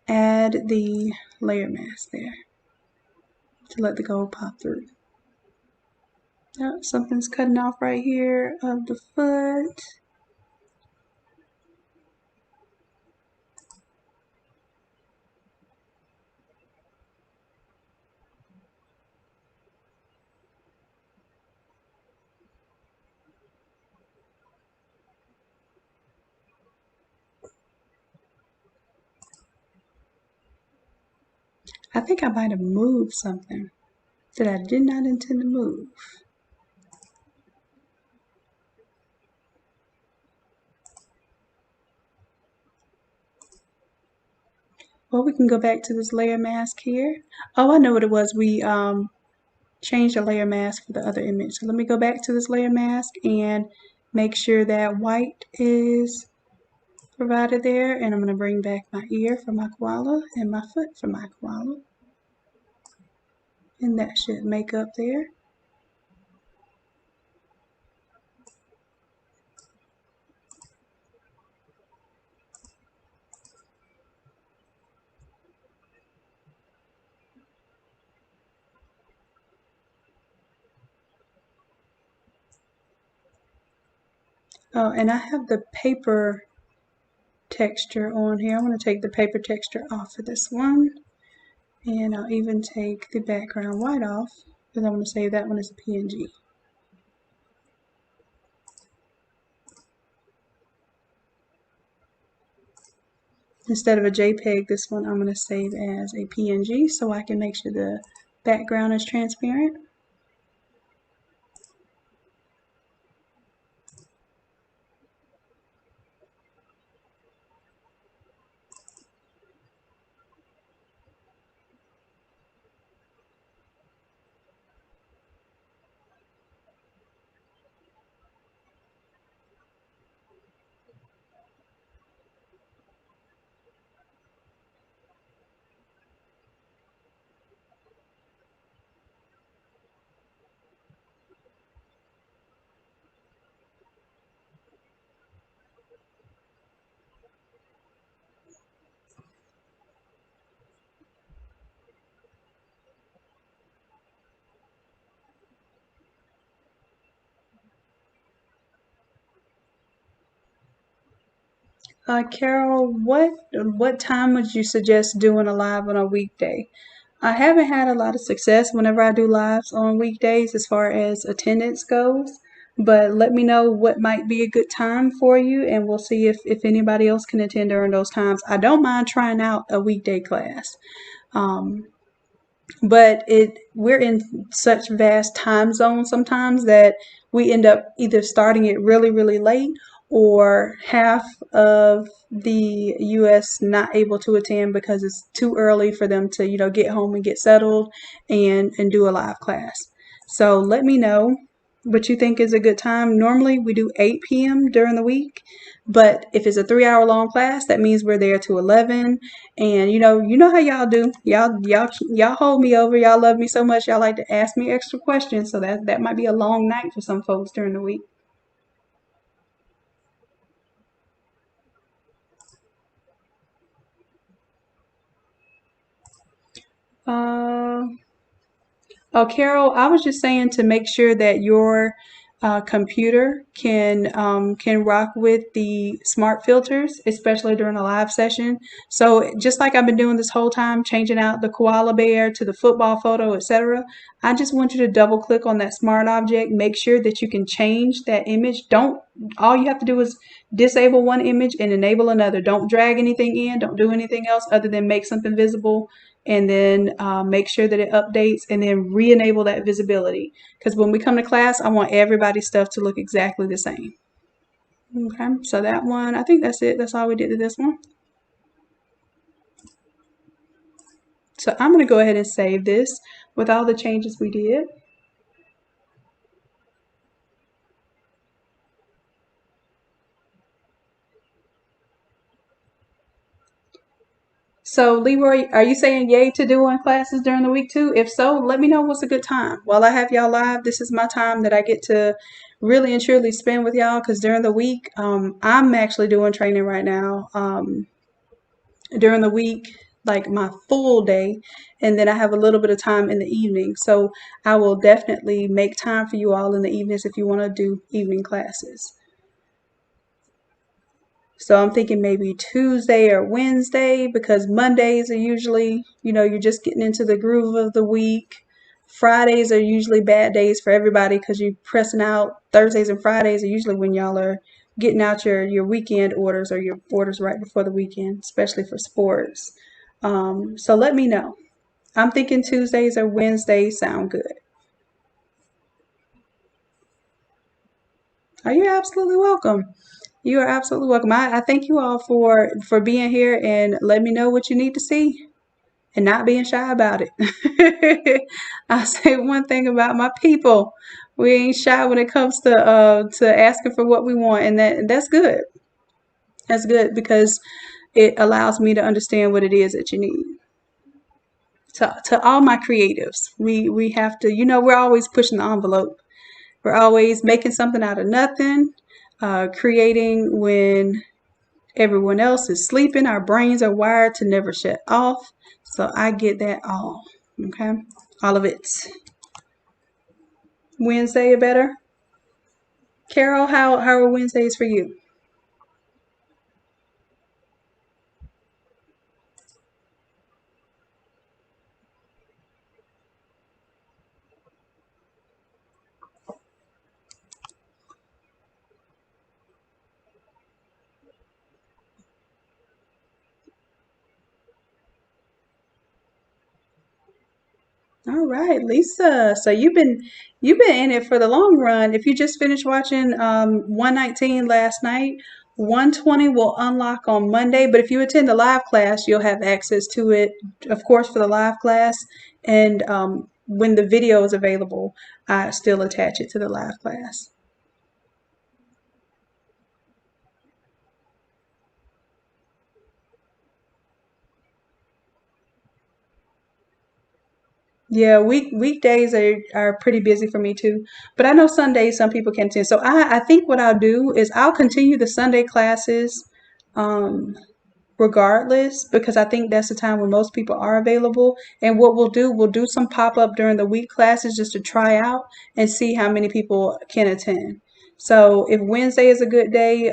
add the layer mask there to let the gold pop through. Oh, something's cutting off right here of the foot. I think I might have moved something that I did not intend to move. Well, we can go back to this layer mask here. Oh, I know what it was. We changed the layer mask for the other image. So let me go back to this layer mask and make sure that white is provided there. And I'm going to bring back my ear for my koala and my foot for my koala. And that should make up there. Oh, and I have the paper texture on here. I'm going to take the paper texture off of this one. And I'll even take the background white off because I'm going to save that one as a PNG. Instead of a JPEG, this one I'm going to save as a PNG so I can make sure the background is transparent. Carol, what time would you suggest doing a live on a weekday? I haven't had a lot of success whenever I do lives on weekdays as far as attendance goes, but let me know what might be a good time for you and we'll see if anybody else can attend during those times. I don't mind trying out a weekday class. But we're in such vast time zones sometimes that we end up either starting it really, really late or half of the US not able to attend because it's too early for them to, get home and get settled and do a live class. So let me know what you think is a good time. Normally we do 8 p.m. during the week, but if it's a 3 hour long class, that means we're there to 11. And you know how y'all do. Y'all hold me over. Y'all love me so much. Y'all like to ask me extra questions. So that might be a long night for some folks during the week. Uh, Oh, Carol, I was just saying to make sure that your computer can rock with the smart filters, especially during a live session. So just like I've been doing this whole time, changing out the koala bear to the football photo, etc. I just want you to double click on that smart object, make sure that you can change that image. Don't All you have to do is disable one image and enable another. Don't drag anything in, don't do anything else other than make something visible and then make sure that it updates and then re-enable that visibility. Because when we come to class, I want everybody's stuff to look exactly the same. Okay, so that one, I think that's it. That's all we did to this one. So I'm going to go ahead and save this with all the changes we did. So, Leroy, are you saying yay to doing classes during the week too? If so, let me know what's a good time. While I have y'all live, this is my time that I get to really and truly spend with y'all because during the week, I'm actually doing training right now. During the week, like my full day, and then I have a little bit of time in the evening. So, I will definitely make time for you all in the evenings if you want to do evening classes. So I'm thinking maybe Tuesday or Wednesday because Mondays are usually, you're just getting into the groove of the week. Fridays are usually bad days for everybody because you're pressing out. Thursdays and Fridays are usually when y'all are getting out your weekend orders or your orders right before the weekend, especially for sports. So let me know. I'm thinking Tuesdays or Wednesdays sound good. Are you absolutely welcome? You are absolutely welcome. I thank you all for being here and let me know what you need to see and not being shy about it. I say one thing about my people. We ain't shy when it comes to asking for what we want and that's good. That's good because it allows me to understand what it is that you need. To all my creatives, we have to, we're always pushing the envelope. We're always making something out of nothing, creating when everyone else is sleeping. Our brains are wired to never shut off. So I get that all. Okay. All of it. Wednesday better? Carol, how are Wednesdays for you? All right, Lisa. So you've been in it for the long run. If you just finished watching 119 last night, 120 will unlock on Monday. But if you attend the live class, you'll have access to it, of course, for the live class. And when the video is available, I still attach it to the live class. Yeah, weekdays are pretty busy for me too. But I know Sundays some people can attend. So I think what I'll do is I'll continue the Sunday classes um regardless because I think that's the time when most people are available. And what we'll do some pop-up during the week classes just to try out and see how many people can attend. So if Wednesday is a good day,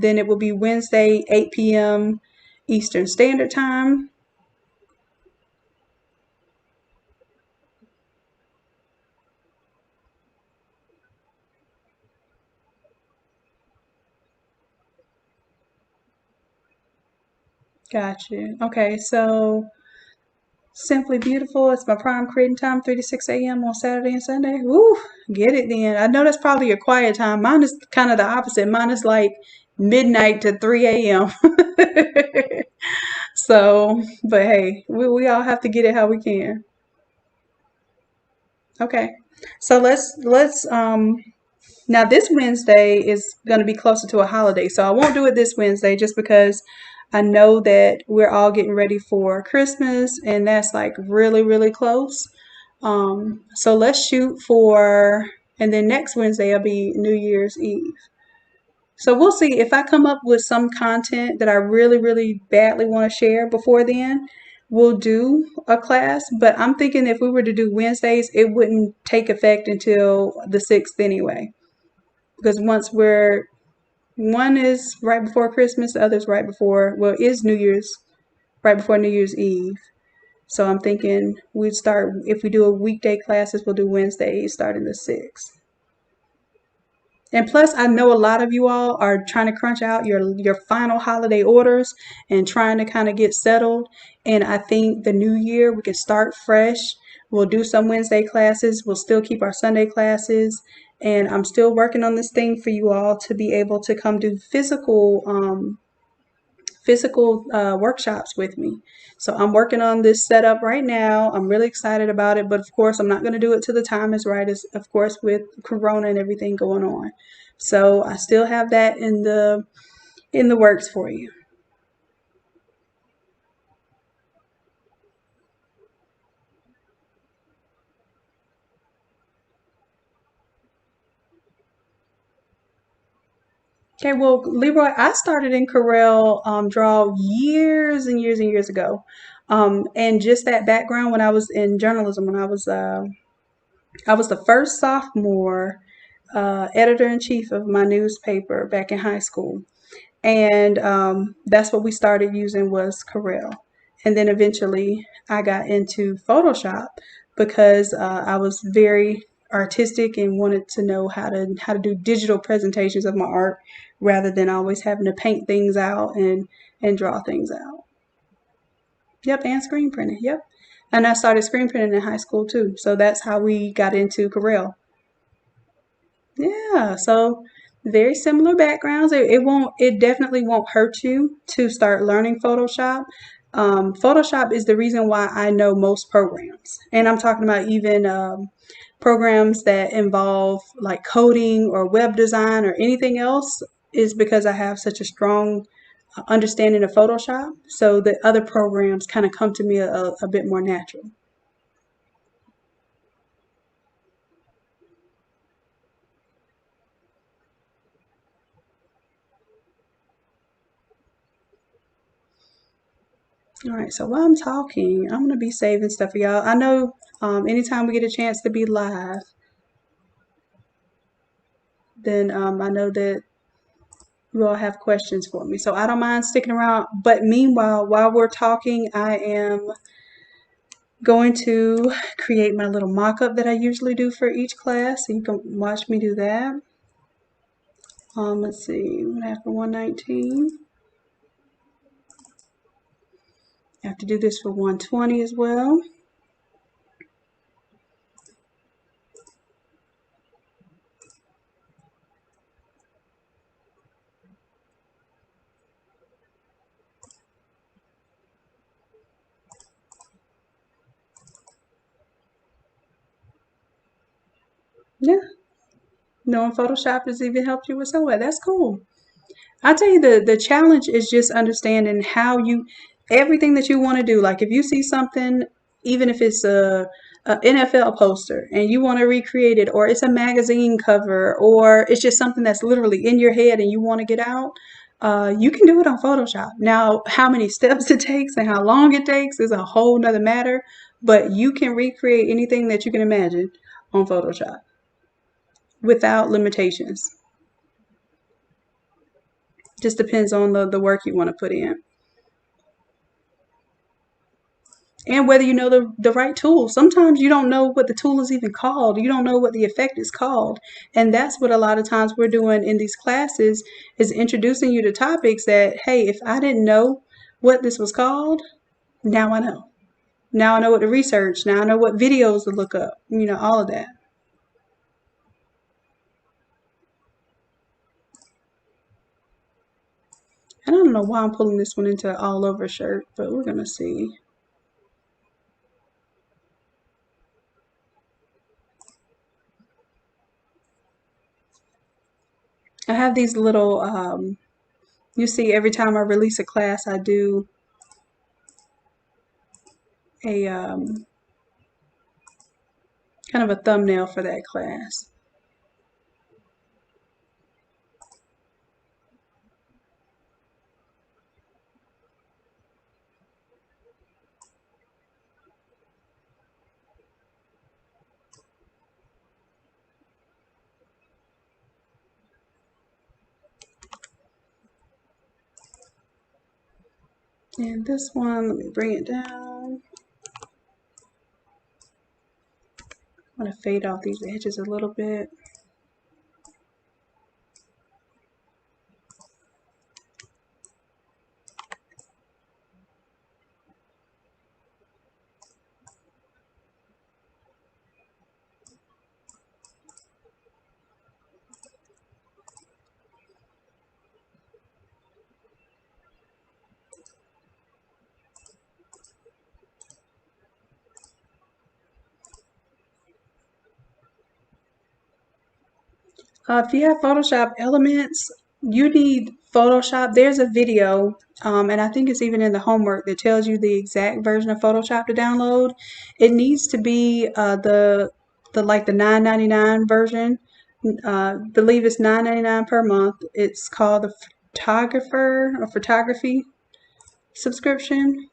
then it will be Wednesday 8 p.m. Eastern Standard Time. Gotcha. Okay, so Simply Beautiful. It's my prime creating time, 3 to 6 a.m. on Saturday and Sunday. Woo, get it then. I know that's probably your quiet time. Mine is kind of the opposite. Mine is like midnight to 3 a.m. So, but hey, we all have to get it how we can. Okay. So let's now this Wednesday is going to be closer to a holiday. So I won't do it this Wednesday just because I know that we're all getting ready for Christmas and that's like really really close. So let's shoot for and then next Wednesday will be New Year's Eve. So we'll see if I come up with some content that I really, really badly want to share before then. We'll do a class, but I'm thinking if we were to do Wednesdays, it wouldn't take effect until the 6th anyway. Because one is right before Christmas, the other's right before, well, is New Year's, right before New Year's Eve. So I'm thinking we'd start, if we do a weekday classes, we'll do Wednesdays starting the 6th. And plus, I know a lot of you all are trying to crunch out your final holiday orders and trying to kind of get settled. And I think the new year we can start fresh. We'll do some Wednesday classes. We'll still keep our Sunday classes. And I'm still working on this thing for you all to be able to come do physical workshops with me. So I'm working on this setup right now. I'm really excited about it, but of course I'm not going to do it till the time is right. As of course with Corona and everything going on. So I still have that in the works for you. Okay, well, Leroy, I started in Corel Draw years and years and years ago. And just that background when I was in journalism, when I was the first sophomore editor in chief of my newspaper back in high school, and that's what we started using was Corel. And then eventually I got into Photoshop because I was very artistic and wanted to know how to do digital presentations of my art rather than always having to paint things out and draw things out. Yep, and screen printing. Yep. And I started screen printing in high school too. So that's how we got into Corel. Yeah, so very similar backgrounds. It definitely won't hurt you to start learning Photoshop. Photoshop is the reason why I know most programs. And I'm talking about even programs that involve like coding or web design or anything else is because I have such a strong understanding of Photoshop. So the other programs kind of come to me a bit more natural. All right, so while I'm talking, I'm gonna be saving stuff for y'all. I know anytime we get a chance to be live, then I know that you all have questions for me. So I don't mind sticking around. But meanwhile, while we're talking, I am going to create my little mock-up that I usually do for each class. So you can watch me do that. Let's see, what I have for 119. I have to do this for 120 as well. Yeah, knowing Photoshop has even helped you with some of that. That's cool. I tell you, the challenge is just understanding how you everything that you want to do. Like if you see something, even if it's a NFL poster and you want to recreate it, or it's a magazine cover, or it's just something that's literally in your head and you want to get out, you can do it on Photoshop. Now, how many steps it takes and how long it takes is a whole nother matter, but you can recreate anything that you can imagine on Photoshop without limitations. Just depends on the work you want to put in. And whether you know the right tool. Sometimes you don't know what the tool is even called. You don't know what the effect is called. And that's what a lot of times we're doing in these classes is introducing you to topics that, hey, if I didn't know what this was called, now I know. Now I know what to research. Now I know what videos to look up. All of that. And I don't know why I'm pulling this one into all over shirt, but we're going to see. I have these little, you see, every time I release a class, I do a kind of a thumbnail for that class. And this one, let me bring it down. I'm going to fade off these edges a little bit. If you have Photoshop Elements, you need Photoshop. There's a video, and I think it's even in the homework that tells you the exact version of Photoshop to download. It needs to be the like the 9.99 version. Believe it's $9.99 per month. It's called the photographer or photography subscription.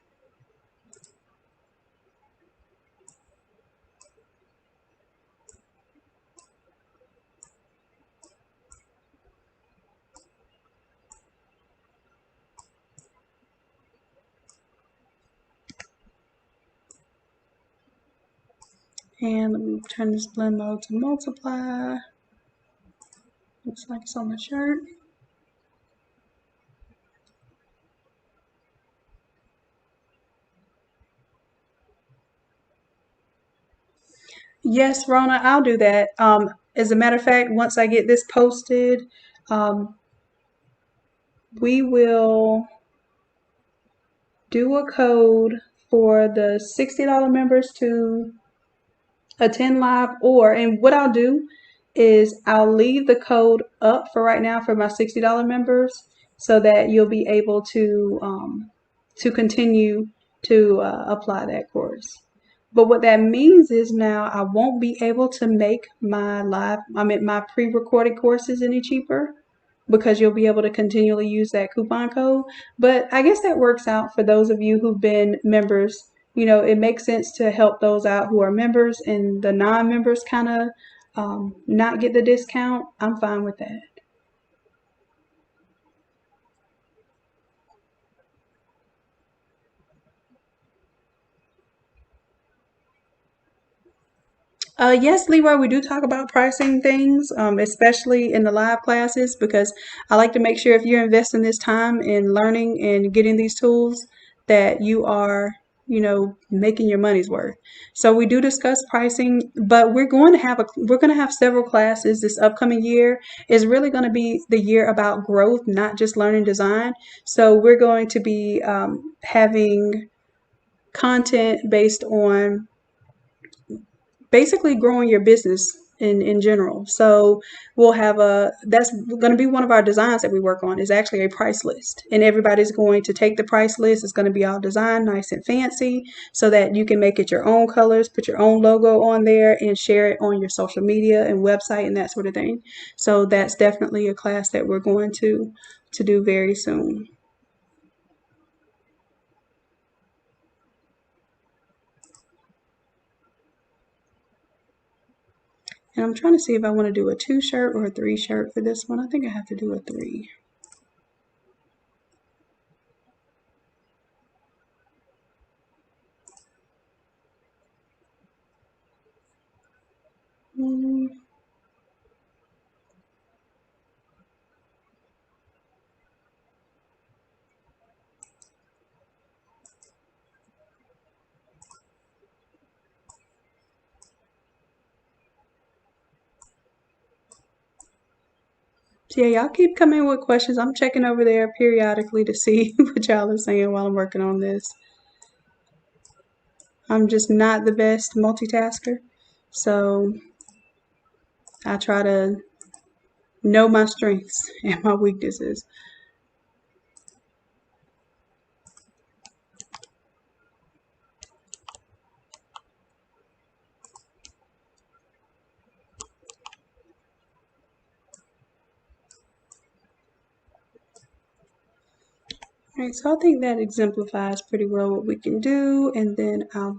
And let me turn this blend mode to multiply. Looks like it's on the shirt. Yes, Rona, I'll do that. As a matter of fact, once I get this posted, um, we will do a code for the $60 members to attend live, and what I'll do is I'll leave the code up for right now for my $60 members so that you'll be able to continue to apply that course. But what that means is now I won't be able to make my pre-recorded courses any cheaper because you'll be able to continually use that coupon code. But I guess that works out for those of you who've been members. It makes sense to help those out who are members, and the non-members kind of not get the discount. I'm fine with that. Yes, Leroy, we do talk about pricing things, especially in the live classes, because I like to make sure if you're investing this time in learning and getting these tools, that you are, making your money's worth. So we do discuss pricing, but we're going to have several classes this upcoming year. Is really going to be the year about growth, not just learning design. So we're going to be having content based on basically growing your business in general. So that's going to be one of our designs that we work on is actually a price list. And everybody's going to take the price list. It's going to be all designed nice and fancy so that you can make it your own colors, put your own logo on there and share it on your social media and website and that sort of thing. So that's definitely a class that we're going to do very soon. And I'm trying to see if I want to do a 2 shirt or a 3 shirt for this one. I think I have to do a 3. Mm. So yeah, y'all keep coming with questions. I'm checking over there periodically to see what y'all are saying while I'm working on this. I'm just not the best multitasker. So I try to know my strengths and my weaknesses. All right, so I think that exemplifies pretty well what we can do. And then I'll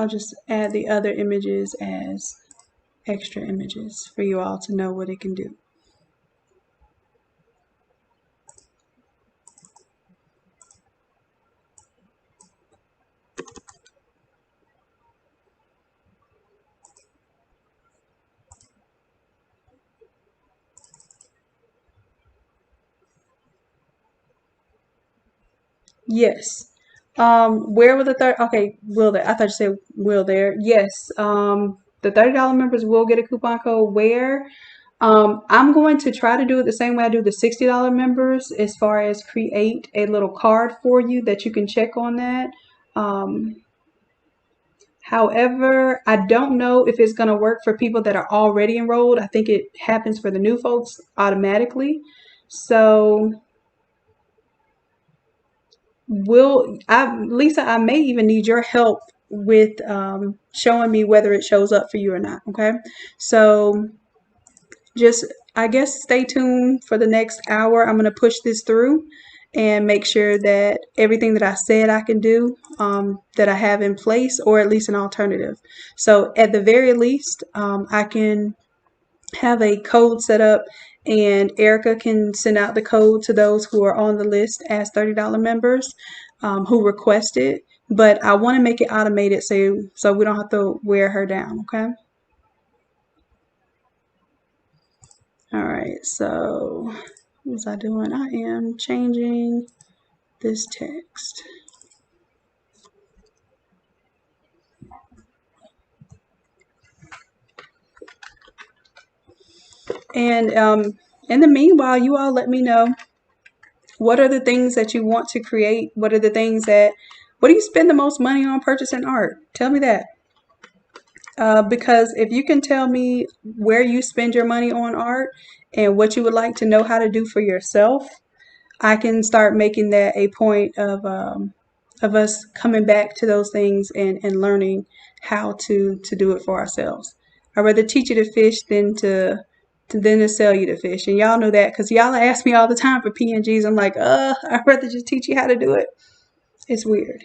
just add the other images as extra images for you all to know what it can do. Yes. Where will the third? Okay, will there? I thought you said will there? Yes. The $30 members will get a coupon code. Where? I'm going to try to do it the same way I do the $60 members, as far as create a little card for you that you can check on that. Um, However, I don't know if it's going to work for people that are already enrolled. I think it happens for the new folks automatically. So Lisa, I may even need your help with showing me whether it shows up for you or not. Okay, so just, I guess, stay tuned for the next hour. I'm going to push this through and make sure that everything that I said I can do, that I have in place, or at least an alternative. So at the very least, I can have a code set up, and Erica can send out the code to those who are on the list as $30 members, who request it. But I want to make it automated so we don't have to wear her down. Okay. All right. So what was I doing? I am changing this text. And in the meanwhile, you all let me know, what are the things that you want to create? What do you spend the most money on purchasing art? Tell me that. Because if you can tell me where you spend your money on art and what you would like to know how to do for yourself, I can start making that a point of us coming back to those things and learning how to do it for ourselves. I'd rather teach you to fish than to sell you the fish. And y'all know that because y'all ask me all the time for PNGs. I'm like, I'd rather just teach you how to do it. It's weird.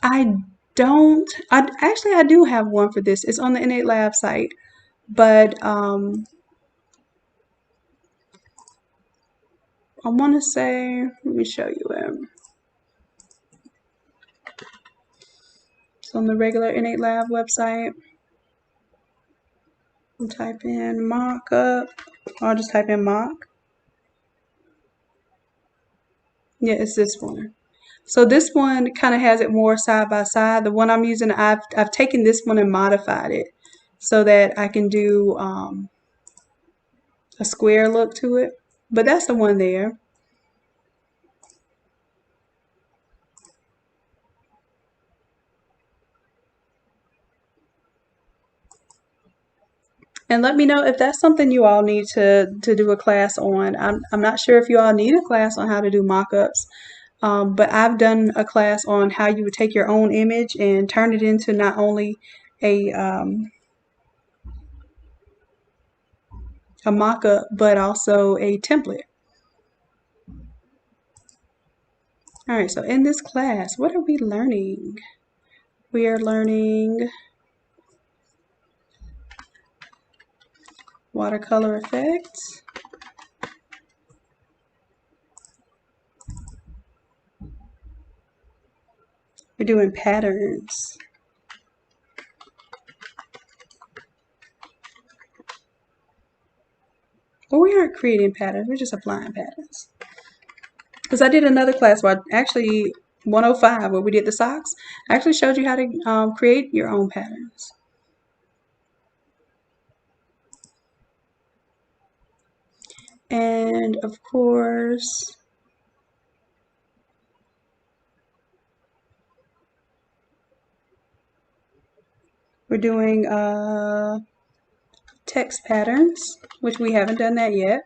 I don't. I do have one for this. It's on the Innate Lab site, but I want to say, let me show you it. It's on the regular Innate Lab website. I'll type in mock up. I'll just type in mock. Yeah, it's this one. So this one kind of has it more side by side. The one I'm using, I've taken this one and modified it so that I can do a square look to it. But that's the one there. And let me know if that's something you all need to do a class on. I'm not sure if you all need a class on how to do mock-ups, but I've done a class on how you would take your own image and turn it into not only a a mock-up, but also a template. All right, so in this class, what are we learning? We are learning watercolor effects. We're doing patterns. Well, we aren't creating patterns, we're just applying patterns. Because I did another class where actually 105 where we did the socks. I actually showed you how to create your own patterns. And of course, we're doing text patterns, which we haven't done that yet.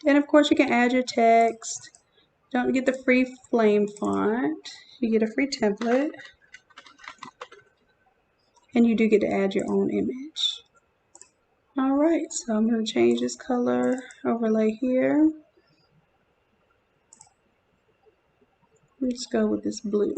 And of course, you can add your text. Don't get the free flame font. You get a free template. And you do get to add your own image. All right, so I'm going to change this color overlay here. Let's go with this blue.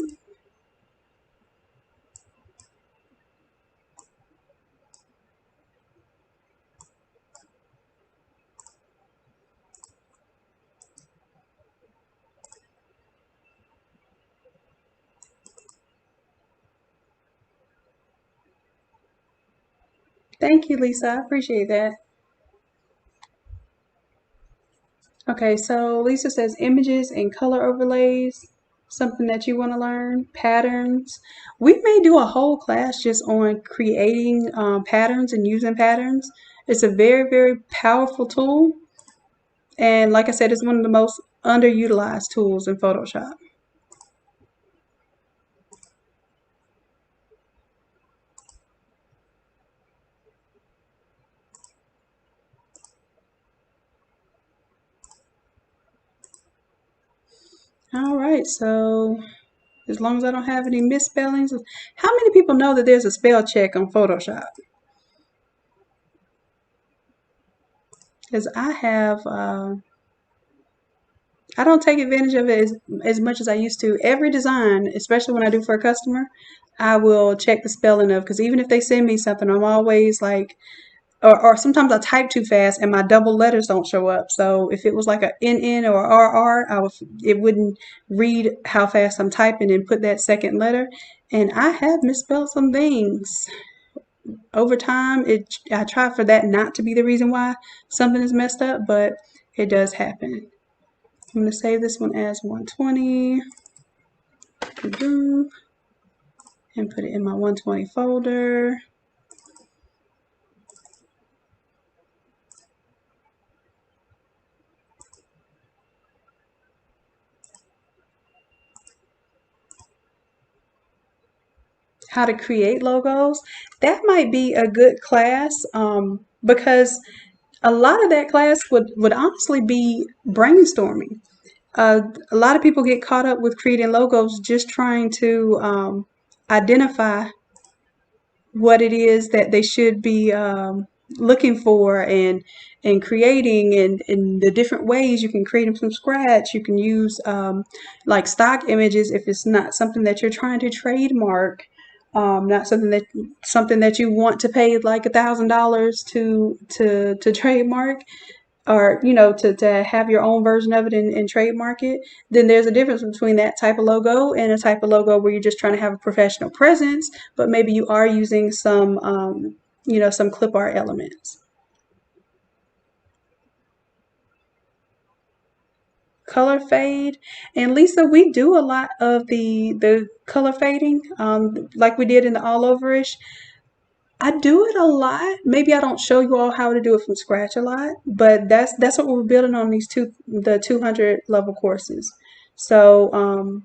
Thank you, Lisa. I appreciate that. Okay, so Lisa says images and color overlays, something that you want to learn, patterns. We may do a whole class just on creating patterns and using patterns. It's a very, very powerful tool. And like I said, it's one of the most underutilized tools in Photoshop. All right, so as long as I don't have any misspellings. How many people know that there's a spell check on Photoshop? Because I have, I don't take advantage of it as much as I used to. Every design, especially when I do for a customer, I will check the spelling of, because even if they send me something, I'm always like, or sometimes I type too fast and my double letters don't show up. So if it was like a NN or RR, it wouldn't read how fast I'm typing and put that second letter. And I have misspelled some things over time. I try for that not to be the reason why something is messed up, but it does happen. I'm going to save this one as 120 and put it in my 120 folder. How to create logos. That might be a good class, because a lot of that class would honestly be brainstorming. A lot of people get caught up with creating logos just trying to identify what it is that they should be looking for and creating, and the different ways you can create them from scratch. You can use like stock images if it's not something that you're trying to trademark, not something that you want to pay like $1,000 to trademark, or to have your own version of it and trademark it. Then there's a difference between that type of logo and a type of logo where you're just trying to have a professional presence, but maybe you are using some clip art elements. Color fade. And Lisa, we do a lot of the color fading, like we did in the all overish. I do it a lot. Maybe I don't show you all how to do it from scratch a lot, but that's what we're building on the 200 level courses. So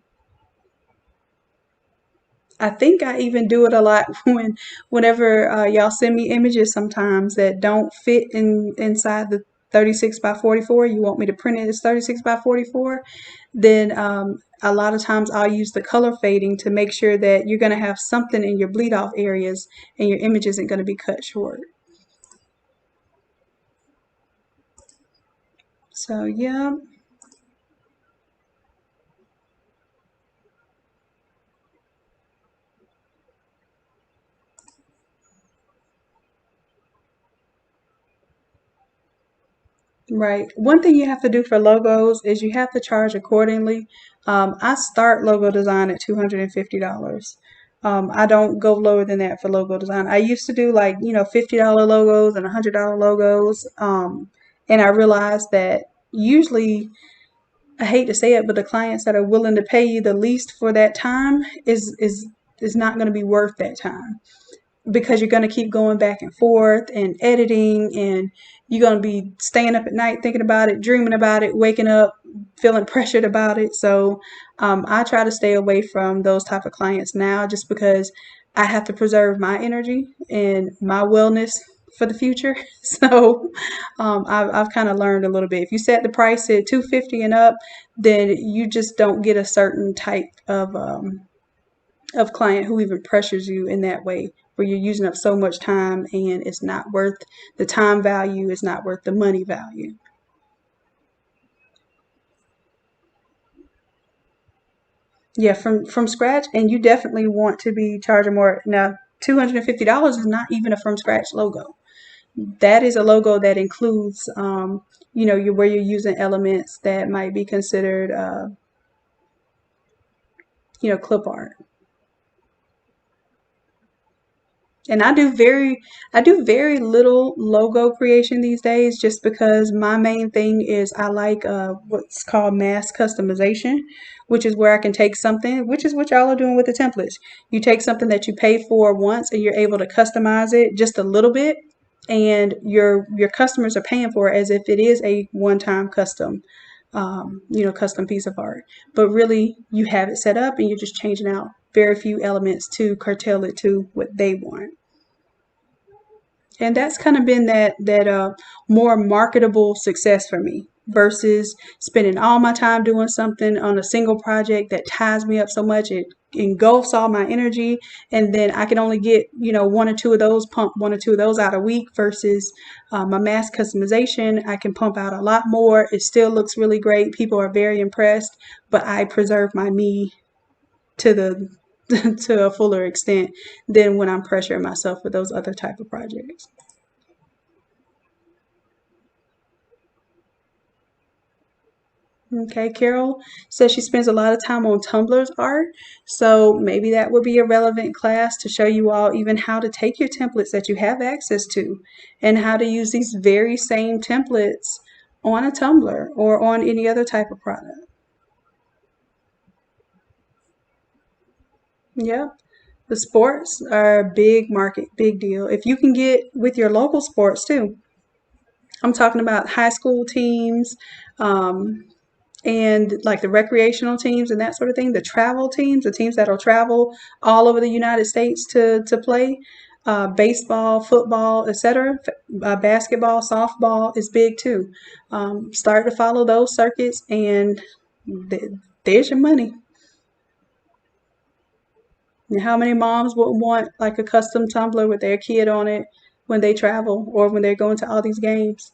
I think I even do it a lot whenever y'all send me images sometimes that don't fit inside the 36 by 44. You want me to print it as 36 by 44, then a lot of times I'll use the color fading to make sure that you're going to have something in your bleed off areas and your image isn't going to be cut short. So yeah. Right. One thing you have to do for logos is you have to charge accordingly. I start logo design at $250. I don't go lower than that for logo design. I used to do like, $50 logos and $100 logos. And I realized that usually, I hate to say it, but the clients that are willing to pay you the least for that time is not going to be worth that time, because you're going to keep going back and forth and editing, and you're going to be staying up at night thinking about it, dreaming about it, waking up feeling pressured about it. So I try to stay away from those type of clients now, just because I have to preserve my energy and my wellness for the future. So I've kind of learned a little bit. If you set the price at 250 and up, then you just don't get a certain type of client who even pressures you in that way, where you're using up so much time and it's not worth the time value, it's not worth the money value. Yeah, from scratch, and you definitely want to be charging more. Now, $250 is not even a from scratch logo. That is a logo that includes, where you're using elements that might be considered, clip art. And I do very little logo creation these days, just because my main thing is I like what's called mass customization, which is where I can take something, which is what y'all are doing with the templates. You take something that you pay for once and you're able to customize it just a little bit, and your customers are paying for it as if it is a one-time custom piece of art. But really, you have it set up and you're just changing out very few elements to curtail it to what they want. And that's kind of been that more marketable success for me, versus spending all my time doing something on a single project that ties me up so much. It engulfs all my energy, and then I can only get, one or two of those, pump one or two of those out a week versus my mass customization. I can pump out a lot more. It still looks really great. People are very impressed, but I preserve my me to the to a fuller extent than when I'm pressuring myself with those other type of projects. Okay, Carol says she spends a lot of time on Tumblr's art, so maybe that would be a relevant class to show you all even how to take your templates that you have access to and how to use these very same templates on a Tumblr or on any other type of product. Yep. The sports are a big market, big deal. If you can get with your local sports too, I'm talking about high school teams, um, and like the recreational teams and that sort of thing, the travel teams, the teams that'll travel all over the United States to play, baseball, football, etc. Basketball, softball is big too. Start to follow those circuits, and there's your money. And how many moms would want like a custom tumbler with their kid on it when they travel or when they're going to all these games?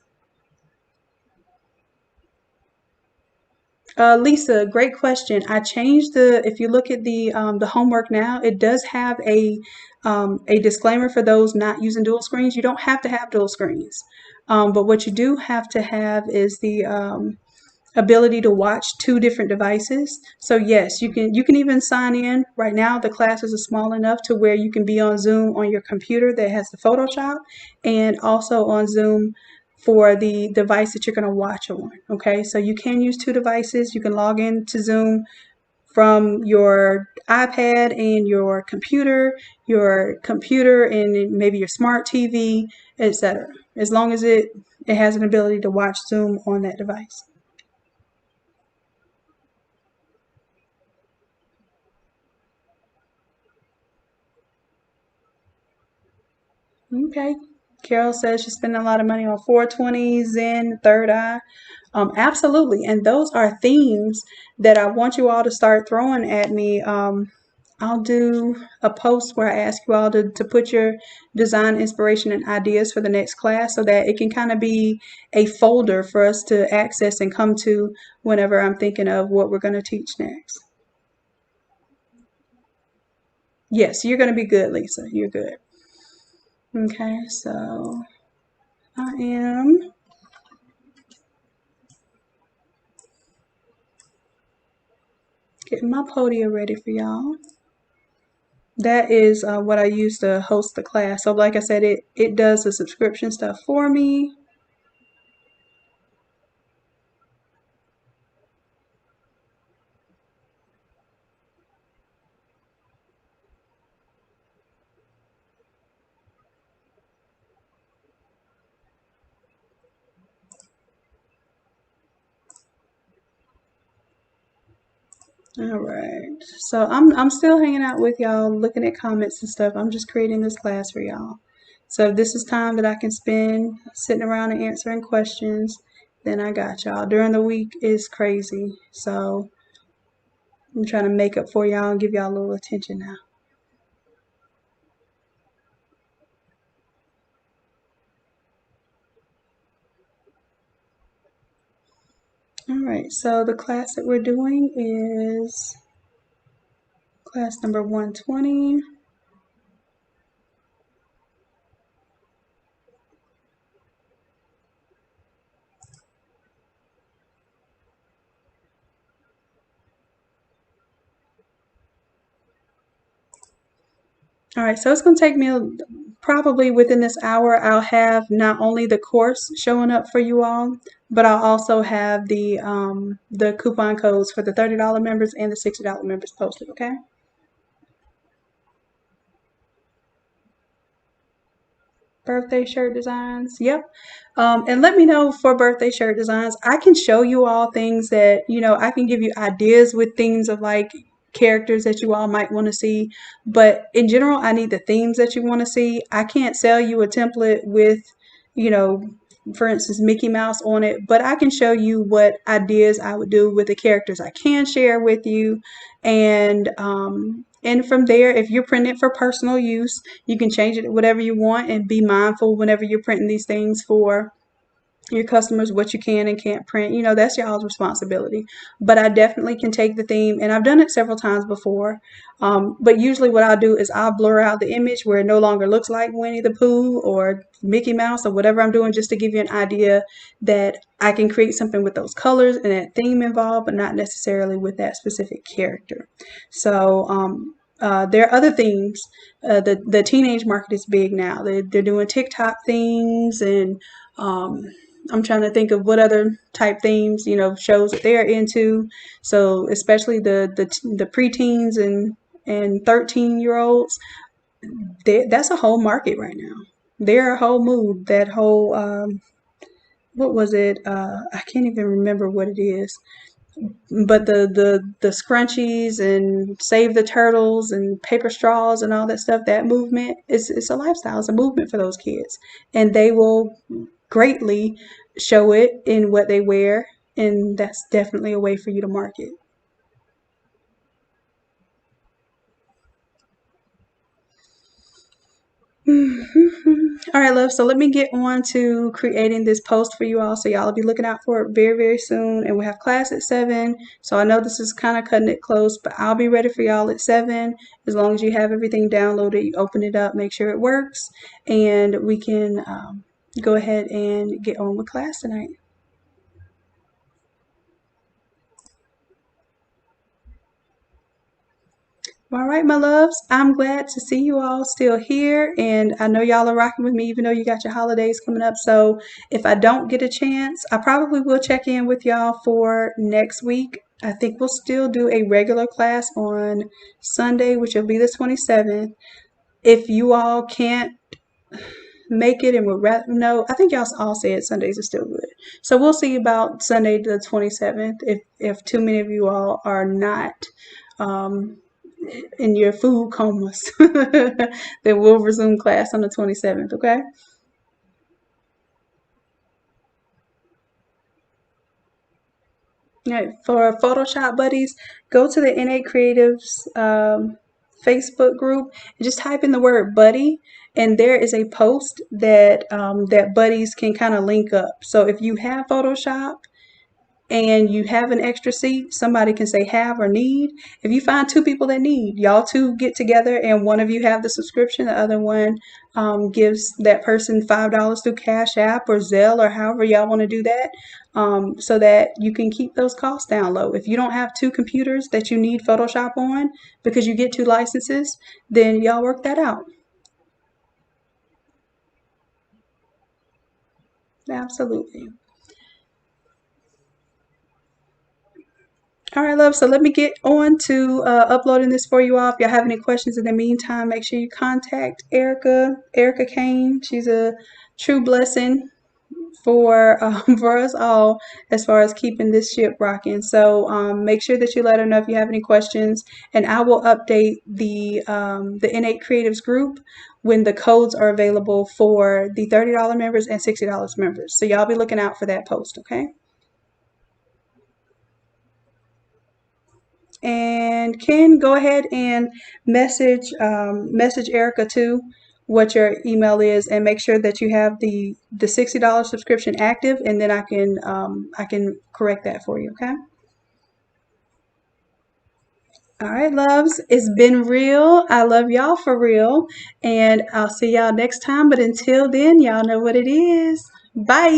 Lisa, great question. I changed if you look at the homework now, it does have a disclaimer for those not using dual screens. You don't have to have dual screens, but what you do have to have is the ability to watch two different devices. So yes, you can even sign in. Right now the classes are small enough to where you can be on Zoom on your computer that has the Photoshop, and also on Zoom for the device that you're going to watch on. Okay, so you can use two devices. You can log in to Zoom from your iPad and your computer and maybe your smart TV, etc. As long as it has an ability to watch Zoom on that device. Okay. Carol says she's spending a lot of money on 420, Zen, Third Eye. Absolutely. And those are themes that I want you all to start throwing at me. I'll do a post where I ask you all to put your design inspiration and ideas for the next class so that it can kind of be a folder for us to access and come to whenever I'm thinking of what we're going to teach next. Yes, you're going to be good, Lisa. You're good. Okay, so I am getting my podia ready for y'all. That is what I use to host the class. So like I said, it does the subscription stuff for me. All right. So I'm still hanging out with y'all, looking at comments and stuff. I'm just creating this class for y'all. So if this is time that I can spend sitting around and answering questions, then I got y'all. During the week is crazy. So I'm trying to make up for y'all and give y'all a little attention now. All right. So the class that we're doing is class number 120. All right, so it's going to take me probably within this hour. I'll have not only the course showing up for you all, but I'll also have the coupon codes for the $30 members and the $60 members posted. Okay. Birthday shirt designs. Yep. And let me know for birthday shirt designs. I can show you all things that, I can give you ideas with themes of like characters that you all might want to see. But in general, I need the themes that you want to see. I can't sell you a template with, you know, for instance, Mickey Mouse on it, but I can show you what ideas I would do with the characters I can share with you. And from there, if you're printing it for personal use, you can change it to whatever you want and be mindful whenever you're printing these things for your customers what you can and can't print. You know, that's y'all's responsibility. But I definitely can take the theme, and I've done it several times before. But usually what I'll do is I'll blur out the image where it no longer looks like Winnie the Pooh or Mickey Mouse or whatever I'm doing, just to give you an idea that I can create something with those colors and that theme involved, but not necessarily with that specific character. So there are other themes. The teenage market is big now. They're doing TikTok themes, and I'm trying to think of what other type themes, you know, shows that they're into. So especially the preteens and 13-year-olds, that's a whole market right now. They're a whole mood. That whole what was it? I can't even remember what it is. But the scrunchies and save the turtles and paper straws and all that stuff, that movement is it's a lifestyle. It's a movement for those kids, and they will greatly show it in what they wear, and that's definitely a way for you to market. All right, love. So let me get on to creating this post for you all. So y'all will be looking out for it very, very soon. And we have class at 7. So I know this is kind of cutting it close, but I'll be ready for y'all at 7. As long as you have everything downloaded, you open it up, make sure it works, and we can go ahead and get on with class tonight. All right, my loves. I'm glad to see you all still here, and I know y'all are rocking with me, even though you got your holidays coming up. So if I don't get a chance, I probably will check in with y'all for next week. I think we'll still do a regular class on Sunday, which will be the 27th. If you all can't make it and would rather know, I think y'all all said Sundays are still good. So we'll see about Sunday the 27th. If too many of you all are not um, in your food comas, then we'll resume class on the 27th, okay? Yeah, for Photoshop buddies, go to the Innate Creatives Facebook group and just type in the word buddy, and there is a post that buddies can kind of link up. So if you have Photoshop and you have an extra seat, somebody can say have or need. If you find two people that need, y'all two get together and one of you have the subscription, the other one gives that person $5 through Cash App or Zelle or however y'all want to do that, so that you can keep those costs down low. If you don't have two computers that you need Photoshop on because you get two licenses, then y'all work that out. Absolutely. All right, love. So let me get on to uploading this for you all. If y'all have any questions in the meantime, make sure you contact Erica Kane. She's a true blessing for for us all as far as keeping this ship rocking. So make sure that you let her know if you have any questions, and I will update the Innate Creatives group when the codes are available for the $30 members and $60 members. So y'all be looking out for that post, okay? And Ken, go ahead and message Erica too what your email is, and make sure that you have the $60 subscription active, and then I can correct that for you. Okay. All right, loves. It's been real. I love y'all for real, and I'll see y'all next time. But until then, y'all know what it is. Bye.